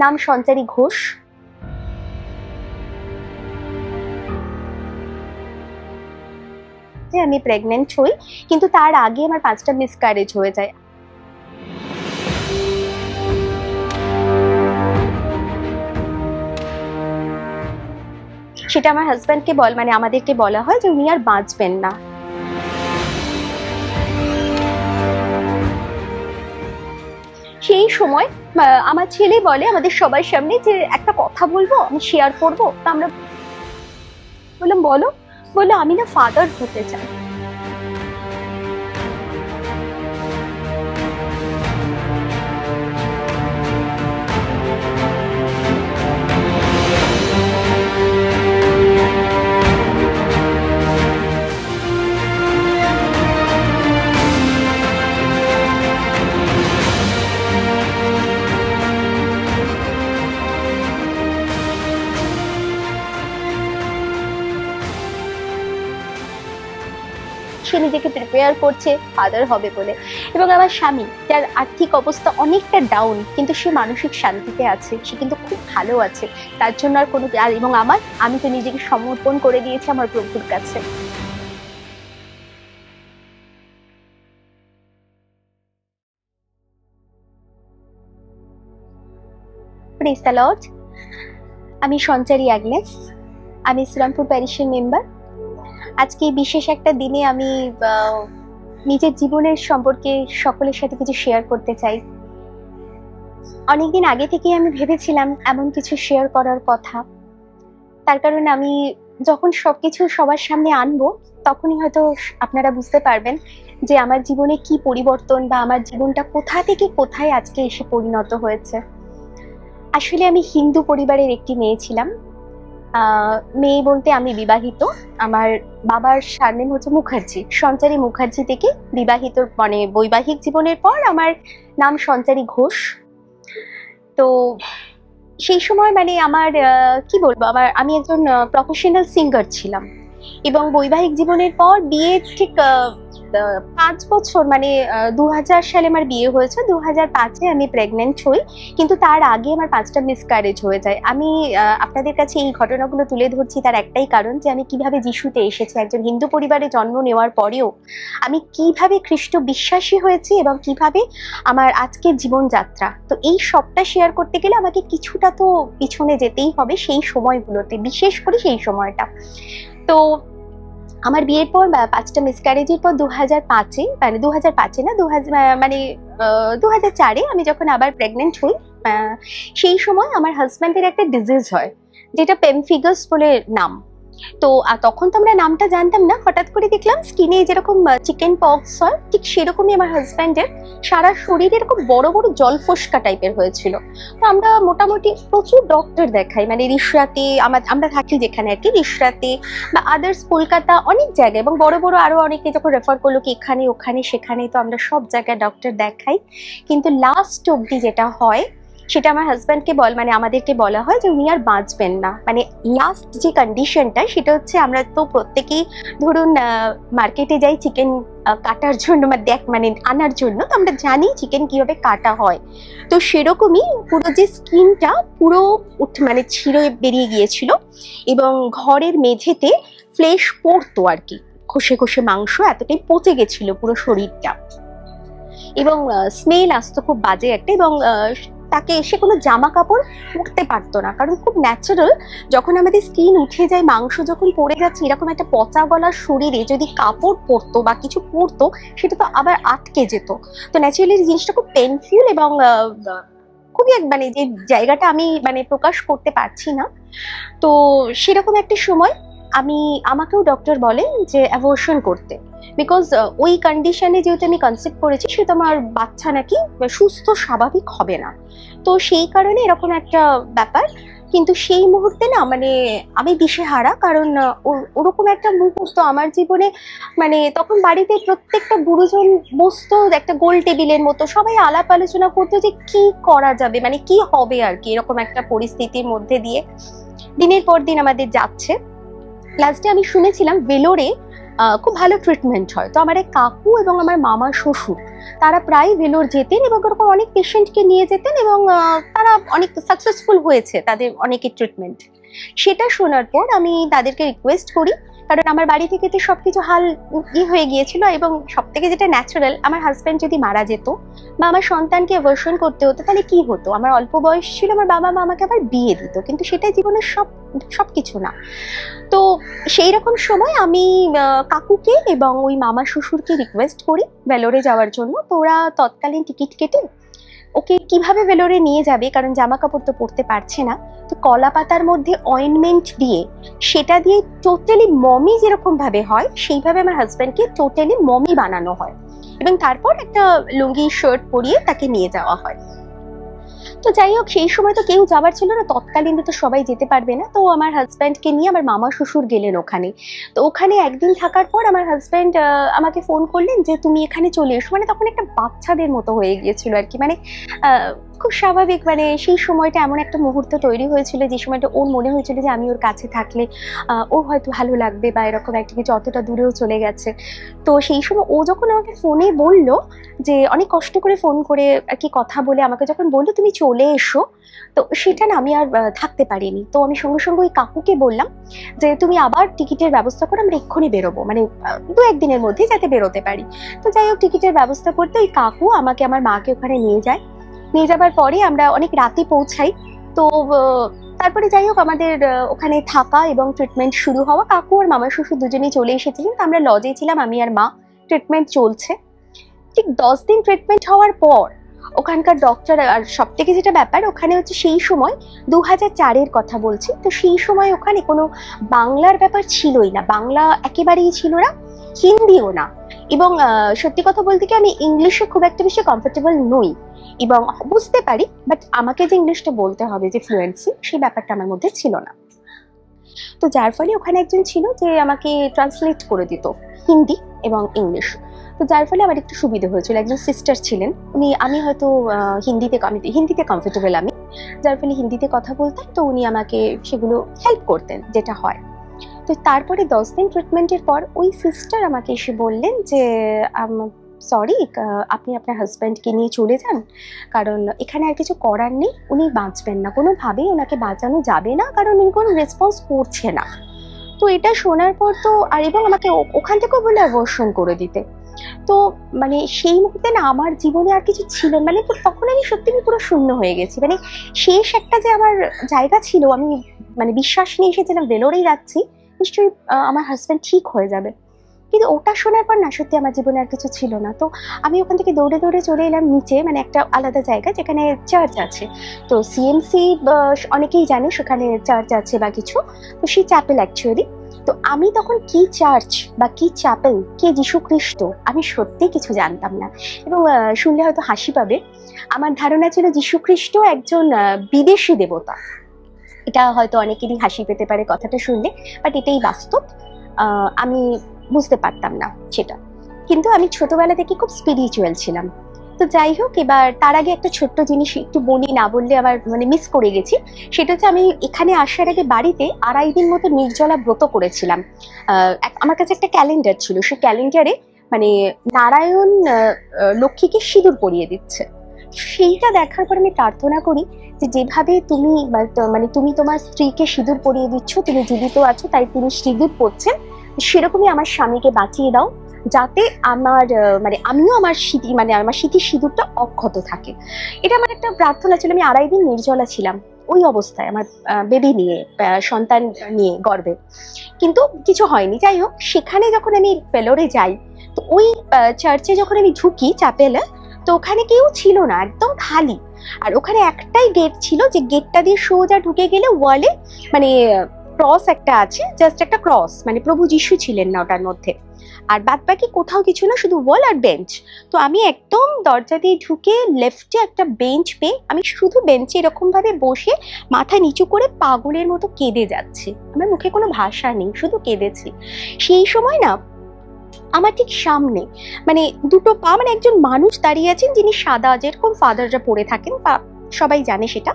নাম সঞ্চারী ঘোষ। আমি প্রেগনেন্ট হই, কিন্তু তার আগে আমার 5টা মিসক্যারেজ হয়ে যায়। সেটা আমার হাজব্যান্ডকে আমাদেরকে বলা হয় যে উনি আর বাঁচবেন না। সেই সময় আমার ছেলে বলে আমাদের সবার সামনে যে একটা কথা বলবো, আমি শেয়ার করবো। তা আমরা বললাম বলো। বললো আমি না ফাদার হতে চাই। সে নিজেকে প্রিপেয়ার করছে ফাদার হবে বলে। এবং আমার স্বামী, যার আর্থিক অবস্থা অনেকটা ডাউন, কিন্তু সে মানসিক শান্তিতে আছে, সে কিন্তু খুব ভালো আছে। তার জন্য আর কোনো এবং আমি তো নিজেকে সমর্পণ করে দিয়েছি আমার প্রভুর কাছে। Praise the Lord. আমি সঞ্চারী অ্যাগনেস, আমি শ্রীরামপুর প্যারিশের মেম্বার। আজকে বিশেষ একটা দিনে আমি নিজের জীবনের সম্পর্কে সকলের সাথে কিছু শেয়ার করতে চাই। অনেকদিন আগে থেকেই আমি ভেবেছিলাম এমন কিছু শেয়ার করার কথা, তার কারণ আমি যখন সবকিছু সবার সামনে আনবো তখনই হয়তো আপনারা বুঝতে পারবেন যে আমার জীবনে কি পরিবর্তন বা আমার জীবনটা কোথা থেকে কোথায় আজকে এসে পরিণত হয়েছে। আসলে আমি হিন্দু পরিবারের একটি মেয়ে ছিলাম। মেয়ে বলতে আমি বিবাহিত। আমার বাবার সারনেম হচ্ছে মুখার্জি, সঞ্চারী মুখার্জি থেকে বিবাহিত, বৈবাহিক জীবনের পর আমার নাম সঞ্চারী ঘোষ। তো সেই সময় আমার কি বলবো, আমি একজন প্রফেশনাল সিঙ্গার ছিলাম। এবং বৈবাহিক জীবনের পর বিয়ের ঠিক 5 বছর 2000 সালে আমার বিয়ে হয়েছে। 2005-এ আমি প্রেগনেন্ট হই, কিন্তু তার আগে আমার 5টা মিসক্যারেজ হয়ে যায়। আমি আপনাদের কাছে এই ঘটনাগুলো তুলে ধরছি তার একটাই কারণ, যে আমি কিভাবে যিশুতে এসেছি। একজন হিন্দু পরিবারে জন্ম নেওয়ার পরেও আমি কিভাবে খ্রিস্ট বিশ্বাসী হয়েছি এবং কিভাবে আমার আজকের জীবনযাত্রা। তো এই সবটা শেয়ার করতে গেলে আমাকে কিছুটা তো পিছনে যেতেই হবে, সেই সময়গুলোতে, বিশেষ করে সেই সময়টা। তো আমার বিয়ের পর 5টা মিসক্যারেজের পর 2005-এ 2005-এ না 2004-এ আমি যখন আবার প্রেগনেন্ট হই, সেই সময় আমার হাজব্যান্ডের একটা ডিজিজ হয় যেটা পেমফিগাস বলে নাম। তো তখন তো আমরা নামটা জানতাম না। হঠাৎ করে দেখলাম স্কিনে যেরকম চিকেন পক্স হয়, ঠিক সেরকমই আমার হাজব্যান্ডের সারা শরীরে এরকম বড় বড় জল ফোসকা টাইপের হয়েছিল। তো আমরা মোটামুটি প্রচুর ডক্টর দেখাই, রিষড়াতে, আমরা থাকি যেখানে আর কি, রিষড়াতে বা আদার্স কলকাতা, অনেক জায়গায়, এবং বড় বড় আরো অনেকে যখন রেফার করলো কি এখানে ওখানে সেখানে, তো আমরা সব জায়গায় ডক্টর দেখাই। কিন্তু লাস্ট অব্দি যেটা হয় সেটা আমার হাজব্যান্ডকে আমাদেরকে বলা হয় যে উনি আর বাঁচবেন না। লাস্ট যে কন্ডিশনটা সেটা হচ্ছে, আমরা তো প্রত্যেকেই ধরুন মার্কেটে যাই চিকেন কাটার জন্য আনার জন্য, তো আমরা জানি চিকেন কিভাবে কাটা হয়। তো সেরকমই পুরো যে স্কিনটা পুরো ছিঁড়ে বেরিয়ে গিয়েছিল, এবং ঘরের মেঝেতে ফ্লেশ পড়তো আর কি, খসে খসে মাংস এতটাই পচে গেছিল পুরো শরীরটা, এবং স্মেল আসতো খুব বাজে একটা। এবং তাকে এসে কোনো জামা কাপড় পরতে পারতো না, কারণ খুব ন্যাচারাল যখন আমাদের স্কিন উঠে যায়, মাংস যখন পড়ে যাচ্ছে, এরকম একটা পচা গলার শরীরে যদি কাপড় পরতো বা কিছু পরতো সেটা তো আবার আটকে যেত। তো ন্যাচারালি জিনিসটা খুব পেনফুল, এবং খুবই যে জায়গাটা আমি প্রকাশ করতে পারছি না। তো সেরকম একটা সময় আমাকেও ডক্টর বলেন যে অ্যাবর্শন করতে, বিকজ ওই কন্ডিশনে যেহেতু আমি কনসেপ্ট করেছি, সেটা আমার বাচ্চা নাকি সুস্থ স্বাভাবিক হবে না। তো সেই কারণে এরকম একটা ব্যাপার। কিন্তু সেই মুহূর্তে না আমি দিশেহারা, কারণ ওরকম একটা মুহূর্ত আমার জীবনে, তখন বাড়িতে প্রত্যেকটা গুরুজন বসতো একটা গোল টেবিলের মতো, সবাই আলাপ আলোচনা করতো যে কি করা যাবে, কি হবে আর কি, এরকম একটা পরিস্থিতির মধ্যে দিয়ে দিনের পর দিন আমাদের যাচ্ছে। লাস্টে আমি শুনেছিলাম ভেলোরে খুব ভালো ট্রিটমেন্ট হয়। তো আমার এক কাকু এবং আমার মামা শ্বশুর তারা প্রায় ভেলোর যেতেন এবং এরকম অনেক পেশেন্টকে নিয়ে যেতেন এবং তারা অনেক সাকসেসফুল হয়েছে তাদের অনেকের ট্রিটমেন্ট। সেটা শোনার পর আমি তাদেরকে রিকোয়েস্ট করি, কারণ আমার বাড়ি থেকে তো সবকিছু হাল হয়ে গিয়েছিল এবং সব থেকে যেটা ন্যাচারাল, আমার হাজব্যান্ড যদি মারা যেত বা আমার সন্তানকে অ্যাবর্শন করতে হতো তাহলে কি হতো, আমার অল্প বয়স ছিল, আমার বাবা মা আমাকে আবার বিয়ে দিত, কিন্তু সেটাই জীবনের সবকিছু না। তো সেই রকম সময় আমি কাকুকে এবং ওই মামা শ্বশুরকে রিকোয়েস্ট করি ভেলোরে যাওয়ার জন্য। তো ওরা তৎকালীন টিকিট কেটে ওকে কিভাবে ভেলোরে নিয়ে যাবে, কারণ জামা কাপড় তো পরতে পারছে না, তো কলা পাতার মধ্যে অয়েনমেন্ট দিয়ে সেটা দিয়ে টোটালি মমি যেরকম ভাবে হয় সেইভাবে আমার হাজব্যান্ডকে টোটালি মমি বানানো হয় এবং তারপর একটা লুঙ্গি শার্ট পরিয়ে তাকে নিয়ে যাওয়া হয়। তো যাই হোক, সেই সময় তো কেউ যাবার ছিল না, তৎকালীন তো সবাই যেতে পারবে না, তো আমার হাজব্যান্ডকে নিয়ে আমার মামা শ্বশুর গেলেন ওখানে। তো ওখানে একদিন থাকার পর আমার হাজব্যান্ড আমাকে ফোন করলেন যে তুমি এখানে চলে এসো, মানে তখন একটা বাচ্চাদের মতো হয়ে গিয়েছিল আর কি, মানে খুব স্বাভাবিক, মানে সেই সময়টা এমন একটা মুহূর্ত তৈরি হয়েছিল যে সময়টা ওর মনে হয়েছিল যে আমি ওর কাছে থাকলে ওর হয়তো ভালো লাগবে বা এরকম একটা কিছু, অতটা দূরেও চলে গেছে। তো সেই সময় ও যখন আমাকে ফোনে বললো, যে অনেক কষ্ট করে ফোন করে আর কি কথা বলে আমাকে যখন বললো তুমি চলে এসো, তো সেটা না আমি আর থাকতে পারিনি। তো আমি সঙ্গে সঙ্গে ওই কাকুকে বললাম যে তুমি আবার টিকিটের ব্যবস্থা করো, আমরা এক্ষুনি বেরোবো, মানে 2-1 দিনের মধ্যে যাতে বেরোতে পারি। তো যাই হোক, টিকিটের ব্যবস্থা করতে ওই কাকু আমাকে আমার মাকে ওখানে নিয়ে যায়। নিয়ে যাবার পরে আমরা অনেক রাতে পৌঁছাই। তো তারপরে যাই হোক, আমাদের ওখানে থাকা এবং ট্রিটমেন্ট শুরু হওয়া, কাকু আর মামা শ্বশুর দুজনেই চলে এসেছিলেন, তো আমরা লজে ছিলাম আমি আর মা, ট্রিটমেন্ট চলছে। ঠিক 10 দিন ট্রিটমেন্ট হওয়ার পর ওখানকার ডক্টর, আর সব থেকে যেটা ব্যাপার ওখানে হচ্ছে সেই সময় 2004-এর কথা বলছি, তো সেই সময় ওখানে কোনো বাংলার ব্যাপার ছিলই না, বাংলা একেবারেই ছিল না, হিন্দিও না, এবং সত্যি কথা বলতে কি আমি ইংলিশে খুব একটা বেশি কমফোর্টেবল নই এবং বুঝতে পারি, বাট আমাকে যে ইংলিশটা বলতে হবে যে ফ্লুয়েন্সি, সেই ব্যাপারটা আমার মধ্যে ছিল না। তো যার ফলে ওখানে একজন ছিল যে আমাকে ট্রান্সলেট করে দিত হিন্দি এবং ইংলিশ, তো যার ফলে আমার একটু সুবিধা হয়েছিল। একজন সিস্টার ছিলেন, আমি হয়তো হিন্দিতে কমফোর্টেবল আমি, যার ফলে হিন্দিতে কথা বলতাম, তো উনি আমাকে সেগুলো হেল্প করতেন যেটা হয়। তো তারপরে 10 দিন ট্রিটমেন্টের পর ওই সিস্টার আমাকে এসে বললেন যে সরি, আপনি আপনার হাজব্যান্ডকে নিয়ে চলে যান, কারণ এখানে আর কিছু করার নেই, উনি বাঁচবেন না, কোনোভাবেই ওনাকে বাঁচানো যাবে না, কারণ উনি কোনো রেসপন্স করছে না। তো এটা শোনার পর তো আর, এবং আমাকে ওখান থেকেও বলে অ্যাবর্শন করে দিতে। তো মানে সেই মুহূর্তে না আমার জীবনে আর কিছু ছিল, মানে তখন আমি সত্যি পুরো শূন্য হয়ে গেছি, মানে শেষ একটা যে আমার জায়গা ছিল, আমি মানে বিশ্বাস নিয়ে এসেছিলাম ভেলোরেই যাচ্ছি, নিশ্চয়ই আমার হাজব্যান্ড ঠিক হয়ে যাবে, কিন্তু ওটা শোনার পর না সত্যি আমার জীবনে আর কিছু ছিল না। তো আমি ওখান থেকে দৌড়ে দৌড়ে চলে এলাম নিচে, মানে একটা আলাদা জায়গা যেখানে চার্চ আছে, তো সিএমসি অনেকেই জানে সেখানে চার্চ আছে বা কিছু, তো সেই চ্যাপেল অ্যাকচুয়ালি। তো আমি তখন কি চার্চ বা কি চ্যাপেল, কে যীশু খ্রিস্ট, আমি সত্যি কিছু জানতাম না, এবং শুনলে হয়তো হাসি পাবে, আমার ধারণা ছিল যীশু খ্রিস্ট একজন বিদেশি দেবতা। এটা হয়তো অনেকেরই হাসি পেতে পারে কথাটা শুনলে, বাট এটাই বাস্তব। আমি বুঝতে পারতাম না সেটা, কিন্তু আমি ছোটবেলা থেকে খুব স্পিরিচুয়াল ছিলাম। তো যাই হোক, এবার তার আগে একটা ছোট্ট জিনিস একটু বলি, না বললে আবার মানে মিস করে গেছি, সেটা হচ্ছে আমি এখানে আসার আগে বাড়িতে 2.5 দিন মতো নির্জলা ব্রত করেছিলাম। আমার কাছে একটা ক্যালেন্ডার ছিল, সেই ক্যালেন্ডারে মানে নারায়ণ লক্ষ্মীকে সিঁদুর পরিয়ে দিচ্ছে, সেইটা দেখার পর আমি প্রার্থনা করি যে যেভাবে তুমি মানে তুমি তোমার স্ত্রীকে সিঁদুর পরিয়ে দিচ্ছ, তুমি জীবিত আছো তাই তিনি সিঁদুর পরছেন, সেরকমই আমার স্বামীকে বাঁচিয়ে দাও, যাতে আমার মানে আমিও আমার স্মৃতির সিঁদুরটা অক্ষত থাকে। এটা আমার একটা প্রার্থনা ছিল। আমি 2.5 দিন নির্জলা ছিলাম ওই অবস্থায়, আমার বেবি নিয়ে, সন্তান নিয়ে গর্ভে, কিন্তু কিছু হয়নি। যাই হোক, সেখানে যখন আমি ভেলোরে যাই, তো ওই চার্চে যখন আমি ঢুকি চ্যাপেলে, তো ওখানে কেউ ছিল না, একদম খালি, আর ওখানে একটাই গেট ছিল, যে গেটটা দিয়ে সোজা ঢুকে গেলে ওয়ালে মানে ক্রস একটা আছে, জাস্ট একটা ক্রস, মানে প্রভু যিশু ছিলেন না ওটার মধ্যে, আর বাদ বাকি কোথাও কিছু না, শুধু ওয়াল আর বেঞ্চ। তো আমি একদম দরজা দিয়ে ঢুকে লেফটে একটা বেঞ্চ পেয়ে আমি শুধু বেঞ্চে এরকম ভাবে বসে মাথা নিচু করে পাগলের মতো কেঁদে যাচ্ছি, আমার মুখে কোনো ভাষা নেই, শুধু কেঁদেছি। সেই সময় না আমার ঠিক সামনে মানে দুটো পা, মানে একজন মানুষ দাঁড়িয়ে আছেন, যিনি সাদা, যেরকম ফাদাররা পরে থাকেন, সবাই জানে সেটা।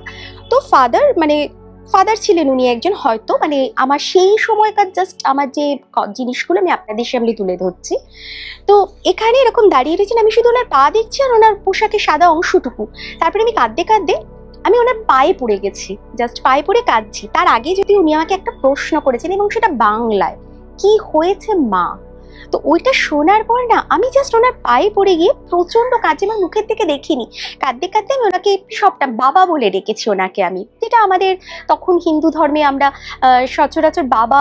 তো ফাদার মানে ফাদার ছিলেন উনি একজন, হয়তো মানে আমার সেই সময়কার জাস্ট আমার যে জিনিসগুলো আমি আপনাদের সামনে তুলে ধরছি। তো এখানে এরকম দাঁড়িয়ে রয়েছেন, আমি শুধু ওনার পা দেখছি আর ওনার পোশাকের সাদা অংশটুকু। তারপরে আমি কাঁদতে কাঁদতে আমি ওনার পায়ে পড়ে গেছি, জাস্ট পায়ে পড়ে কাঁদছি। তার আগে যদি উনি আমাকে একটা প্রশ্ন করেছেন এবং সেটা বাংলায়, কি হয়েছে মা? তো ওইটা শোনার পর না আমি জাস্ট ওনার পায়ে পড়ে গিয়ে প্রচন্ড কাঁদছি, আমার মুখের দিকে দেখিনি। কাঁদতে কাঁদতে আমি ওনাকে সবটা বাবা বলে ডেকেছি ওনাকে আমি, যেটা আমাদের তখন হিন্দু ধর্মে আমরা সচরাচর বাবা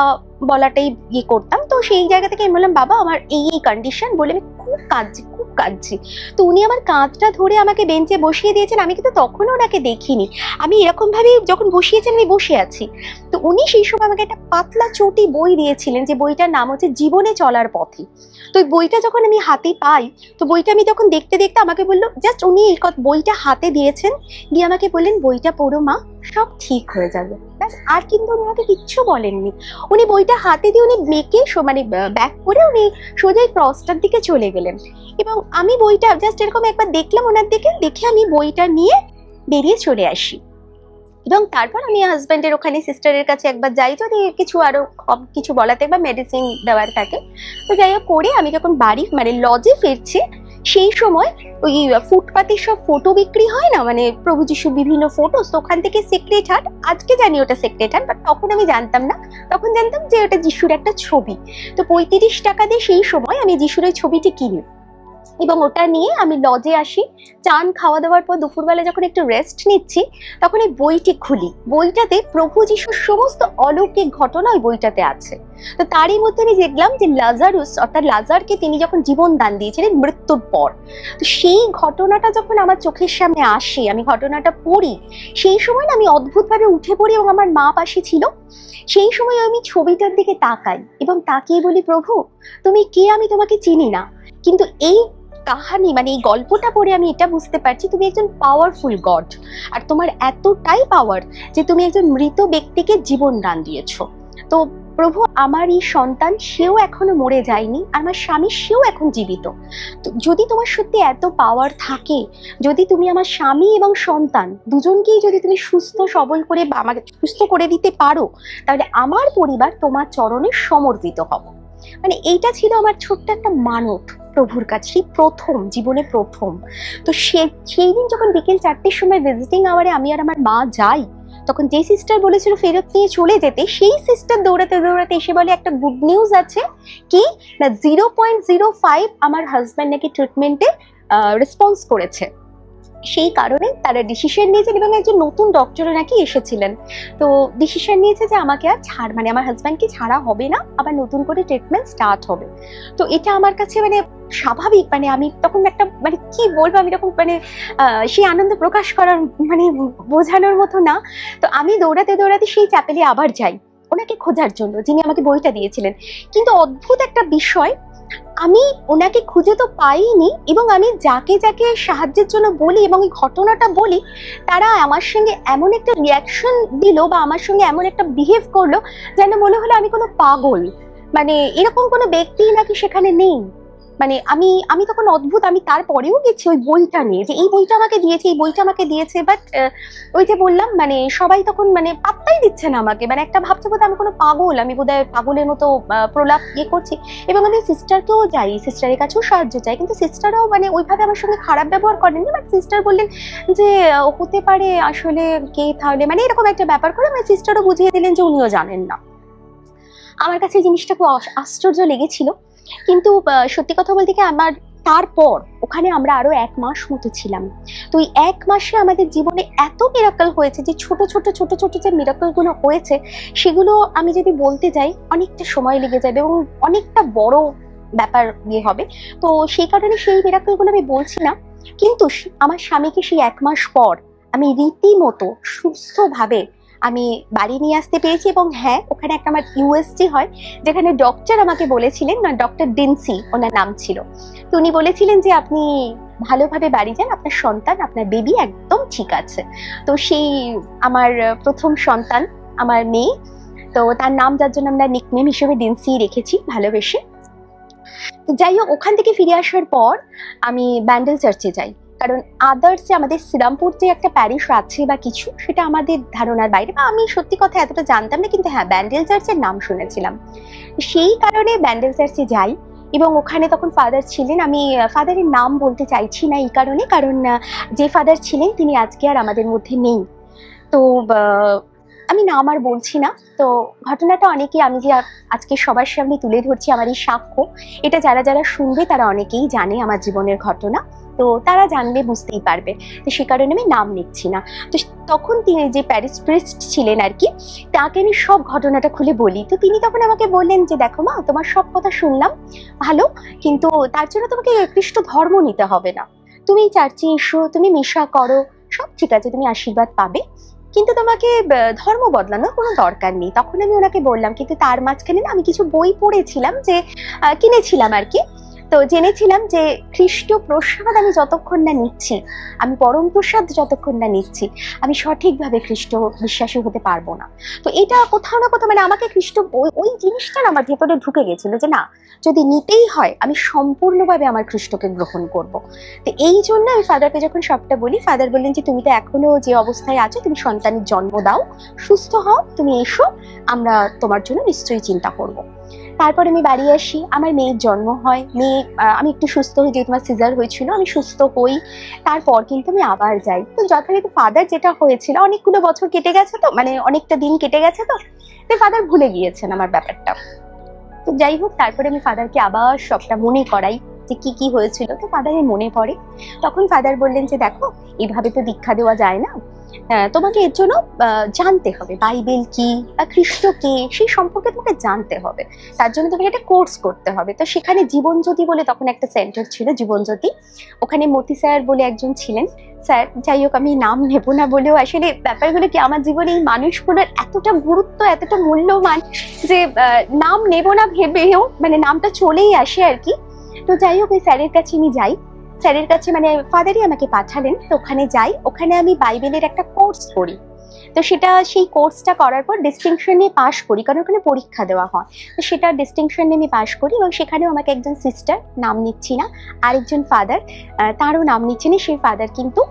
বলাটাই করতাম। তো সেই জায়গা থেকে আমি বললাম, বাবা আমার এই এই কন্ডিশন, বলে আমি খুব কাঁদছি খুব কাঁদছি। তো উনি আমার কাঁধটা ধরে আমাকে বেঞ্চে বসিয়ে দিয়েছেন। আমি কিন্তু তখনও ওনাকে দেখিনি, আমি এরকম ভাবে যখন বসিয়েছেন আমি বসে আছি। তো উনি সেই সময় আমাকে একটা পাতলা চটি বই দিয়েছিলেন, যে বইটার নাম হচ্ছে জীবনে চলার পথে। তো ওই বইটা যখন আমি হাতে পাই, তো বইটা আমি তখন দেখতে দেখতে আমাকে বললো, জাস্ট উনি এই বইটা হাতে দিয়েছেন, দিয়ে আমাকে বললেন, বইটা পড়ো মা, সব ঠিক হয়ে যাবে। ব্যাস, আর কিন্তু উনি আমাকে কিচ্ছু বলেননি। উনি বইটা হাতে দিয়ে উনি মেকে মানে ব্যাক করে উনি সোজাই ক্রসটার দিকে চলে গেলেন। এবং আমি বইটা জাস্ট এরকম একবার দেখলাম ওনার দিকে, দেখে আমি বইটা নিয়ে বেরিয়ে চলে আসি। এবং তারপর আমি হাজব্যান্ডের ওখানে সিস্টারের কাছে একবার যাই, যদি কিছু আরো কিছু বলাতে বা মেডিসিন দেওয়ার থাকে। তো যাই হোক করে আমি যখন বাড়ি মানে লজে ফিরছি, সেই সময় ওই ফুটপাতে সব ফটো বিক্রি হয় না, মানে প্রভু যিশুর বিভিন্ন ফটো, তো ওখান থেকে সেক্রেট হার্ট, আজকে জানি ওটা সেক্রেট হার্ট, বাট তখন আমি জানতাম না। তখন জানতাম যে ওটা যিশুর একটা ছবি। তো 35 টাকা দিয়ে সেই সময় আমি যিশুর ওই ছবিটি কিনি এবং ওটা নিয়ে আমি লজে আসি। চান খাওয়া দাওয়ার পর দুপুরবেলা যখন একটু রেস্ট নিচ্ছি, তখন এই বইটি খুলি। বইটাতে প্রভু যিশুর সমস্ত অলৌকিক ঘটনা ওই বইটাতে আছে। তো তারই মধ্যে আমি দেখলাম যে লাজারুস অর্থাৎ লাজারকে তিনি যখন জীবন দান দিয়েছিলেন মৃত্যুর পর, তো সেই ঘটনাটা যখন আমার চোখের সামনে আসে, আমি ঘটনাটা পড়ি, সেই সময় না আমি অদ্ভুতভাবে উঠে পড়ি এবং আমার মা পাশে ছিল। সেই সময় আমি ছবিটার দিকে তাকাই এবং তাকিয়ে বলি, প্রভু তুমি কে? আমি তোমাকে চিনি না, কিন্তু এই কাহানি মানে এই গল্পটা পড়ে আমি এটা বুঝতে পারছি তুমি একজন পাওয়ারফুল গড, আর তোমার এতটাই পাওয়ার যে তুমি একজন মৃত ব্যক্তিকে জীবন দান দিয়েছো। তো প্রভু আমার এই সন্তান, সেও এখনো মরে যায়নি, আমার স্বামী সেও এখন জীবিত। তো যদি তোমার সত্যি এত পাওয়ার থাকে, যদি তুমি আমার স্বামী এবং সন্তান দুজনকেই যদি তুমি সুস্থ সবল করে বা আমাকে সুস্থ করে দিতে পারো, তাহলে আমার পরিবার তোমার চরণে সমর্পিত হবে। মানে এইটা ছিল আমার ছোট্ট একটা মানত প্রভুর কাছে, প্রথম জীবনে প্রথম। তো সেই দিন যখন বিকেল 4টের সময় ভিজিটিং আওয়ারে আমি আর আমার মা যাই, তখন যে সিস্টার বলেছিল ফেরত নিয়ে চলে যেতে, সেই সিস্টার দৌড়াতে দৌড়াতে এসে বলে একটা গুড নিউজ আছে, কি না 0.05 আমার হাজব্যান্ড নাকি ট্রিটমেন্টে রেসপন্স করেছে। সেই কারণে তারা ডিসিশন নিয়েছেন এবং একজন নতুন ডক্টরও নাকি এসেছিলেন। তো ডিসিশন নিয়েছে যে আমাকে আর মানে আমার হাজব্যান্ডকে ছাড়া হবে না, আবার নতুন করে ট্রিটমেন্ট স্টার্ট হবে। তো এটা আমার কাছে মানে স্বাভাবিক, মানে আমি তখন একটা মানে কি বলবো, আমি তখন মানে সেই আনন্দ প্রকাশ করার মানে বোঝানোর মতো না। তো আমি দৌড়াতে দৌড়াতে সেই চ্যাপেলে আবার যাই ওনাকে খোঁজার জন্য, যিনি আমাকে বইটা দিয়েছিলেন। কিন্তু অদ্ভুত একটা বিষয়, আমি ওনাকে খুঁজে তো পাইনি, এবং আমি যাকে যাকে সাহায্যের জন্য বলি এবং এই ঘটনাটা বলি, তারা আমার সঙ্গে এমন একটা রিয়াকশন দিল বা আমার সঙ্গে এমন একটা বিহেভ করলো যেন মনে হলো আমি কোনো পাগল, মানে এরকম কোনো ব্যক্তি নাকি সেখানে নেই। মানে আমি তখন অদ্ভুত, আমি তারপরেও গেছি ওই বইটা নিয়ে, যে এই বইটা আমাকে দিয়েছে, এই বইটা আমাকে দিয়েছে, বাট ওই যে বললাম মানে সবাই তখন মানে পাত্তাই দিচ্ছে না আমাকে, মানে একটা ভাবছে বোধহয় আমি কোনো পাগল, আমি বোধহয় পাগলের মতো প্রলাপ করছি। এবং আমি সিস্টারকেও যাই, সিস্টারের কাছেও সাহায্য চাই, কিন্তু সিস্টারও মানে ওইভাবে আমার সঙ্গে খারাপ ব্যবহার করেননি, বাট সিস্টার বললেন যে হতে পারে আসলে কে তাহলে, মানে এরকম একটা ব্যাপার করে আমার সিস্টারও বুঝিয়ে দিলেন যে উনিও জানেন না। আমার কাছে এই জিনিসটা খুব আশ্চর্য লেগেছিল। কিন্তু সত্যি কথা বলতে কি, আমার তারপর ওখানে আমরা আরো 1 মাস মতো ছিলাম। তো এই 1 মাসে আমাদের জীবনে এত মিরাকল হয়েছে, যে ছোট ছোট ছোট ছোট যে মিরাকল গুলো হয়েছে, সেগুলো আমি যদি বলতে যাই অনেকটা সময় লেগে যাবে এবং অনেকটা বড় ব্যাপার হবে। তো সেই কারণে সেই মিরাকল গুলো আমি বলছি না। কিন্তু আমার স্বামীকে সেই 1 মাস পর আমি রীতিমতো সুস্থভাবে আমি বাড়ি নিয়ে আসতে পেরেছি। এবং হ্যাঁ, ওখানে একটা আমার ইউএসজি হয়, যেখানে ডক্টর আমাকে বলেছিলেন, না ডক্টর ডিনসি ওনার নাম ছিল, তো উনি বলেছিলেন যে আপনি ভালোভাবে বাড়ি যান, আপনার সন্তান আপনার বেবি একদম ঠিক আছে। তো সেই আমার প্রথম সন্তান আমার মেয়ে, তো তার নাম যার জন্য আমরা নিকনেম হিসেবে ডিনসি রেখেছি ভালোবেসে। তো যাই হোক, ওখান থেকে ফিরে আসার পর আমি ব্যান্ডেল চার্চে যাই কারণ আদার্স যে আমাদের শ্রীরামপুর যে একটা প্যারিশ আছে বা কিছু, সেটা আমাদের ধারণার বাইরে, বা আমি সত্যি কথা এতটা জানতাম না, কিন্তু হ্যাঁ ব্যান্ডেল চার্চের নাম শুনেছিলাম। সেই কারণে ব্যান্ডেল চার্চে যাই, এবং ওখানে তখন ফাদার ছিলেন। আমি ফাদারের নাম বলতে চাইছি না এই কারণে, কারণ যে ফাদার ছিলেন তিনি আজকে আর আমাদের মধ্যে নেই। তো আমি নাম আর বলছি না। তো ঘটনাটা অনেকেই, আমি যে আজকে সবার সামনে তুলে ধরছি আমার এই সাক্ষ্য, এটা যারা যারা শুনবে তারা অনেকেই জানে আমার জীবনের ঘটনা, তো তারা জানলে বুঝতেই পারবে। তো সে কারণে আমি নাম নিচ্ছি না। তো তখন তিনি যে প্যারিশ প্রিস্ট ছিলেন আর কি, তাকে আমি সব ঘটনাটা খুলে বলি। তো তিনি তখন আমাকে বললেন যে দেখো মা, তোমার সব কথা শুনলাম ভালো, কিন্তু তার জন্য তোমাকে খ্রিস্ট ধর্ম নিতে হবে না। তুমি চার্চে এসো, তুমি মিশা করো, সব ঠিক আছে, তুমি আশীর্বাদ পাবে, কিন্তু তোমাকে ধর্ম বদলানোর কোনো দরকার নেই। তখন আমি ওনাকে বললাম, কিন্তু তার মাঝখানে না আমি কিছু বই পড়েছিলাম, যে কিনেছিলাম আর কি। তো জেনেছিলাম যে খ্রিস্ট প্রসাদ আমি যতক্ষণ না নিচ্ছি, আমি পরম প্রসাদ যতক্ষণ না নিচ্ছি, আমি সঠিকভাবে খ্রিস্ট বিশ্বাসী হতে পারবো না। তো এটা কোথাও না কোথাও মানে আমাকে খ্রিস্ট ওই জিনিসটা আমার ভেতরে ঢুকে গেছিল, যে না, যদি নিতেই হয় আমি সম্পূর্ণভাবে আমার খ্রিস্টকে গ্রহণ করব। তো এই জন্য আমি ফাদারকে যখন সবটা বলি, ফাদার বললেন যে তুমি তো এখনো যে অবস্থায় আছো, তুমি সন্তানের জন্ম দাও, সুস্থ হও, তুমি এসো, আমরা তোমার জন্য নিশ্চয়ই চিন্তা করব। তারপরে আমি বাড়ি আসি, আমার মেয়ের জন্ম হয়, মেয়ে আমি একটু সুস্থ হই, যেহেতু আমার সিজার হয়েছিল, আমি সুস্থ হই। তারপর কিন্তু আমি আবার যাই। তো যথারীতি ফাদার যেটা হয়েছিল, অনেকগুলো বছর কেটে গেছে, তো মানে অনেকটা দিন কেটে গেছে, তো ফাদার ভুলে গিয়েছেন আমার ব্যাপারটা। তো যাই হোক, তারপরে আমি ফাদারকে আবার সবটা মনে করাই যে কি কি হয়েছিল। তো ফাদারের মনে পড়ে। তখন ফাদার বললেন যে দেখো, এইভাবে তো দীক্ষা দেওয়া যায় না, তোমাকে এর জন্য জানতে হবে বাইবেল কি বা খ্রিস্ট কে, সেই সম্পর্কে তোমাকে জানতে হবে। তার জন্য তোমাকে একটা কোর্স করতে হবে। তো সেখানে জীবনজ্যোতি বলে তখন একটা সেন্টার ছিল, জীবনজ্যোতি, ওখানে মতি স্যার বলে একজন ছিলেন। স্যার, যাই হোক আমি নাম নেবো না বলেও আসলে ব্যাপারগুলো কি, আমার জীবনে এই মানুষগুলোর এতটা গুরুত্ব, এতটা মূল্যবান, যে নাম নেবো না ভেবেও মানে নামটা চলেই আসে আর কি। তো যাই হোক, ওই স্যারের কাছে আমি যাই, স্যারের কাছে মানে ফাদারই আমাকে পাঠালেন। তো ওখানে যাই, ওখানে আমি বাইবেলের একটা কোর্স করি। তো সেটা, সেই কোর্সটা করার পর ডিস্টিংশন নিয়ে পাশ করি, কারণ ওখানে পরীক্ষা দেওয়া হয়। তো সেটা ডিস্টিংশন নিয়ে আমি পাশ করি, এবং সেখানেও আমাকে একজন সিস্টার, নাম নিচ্ছি না, আরেকজন ফাদার, তারও নাম নিচ্ছি না, সেই ফাদার কিন্তু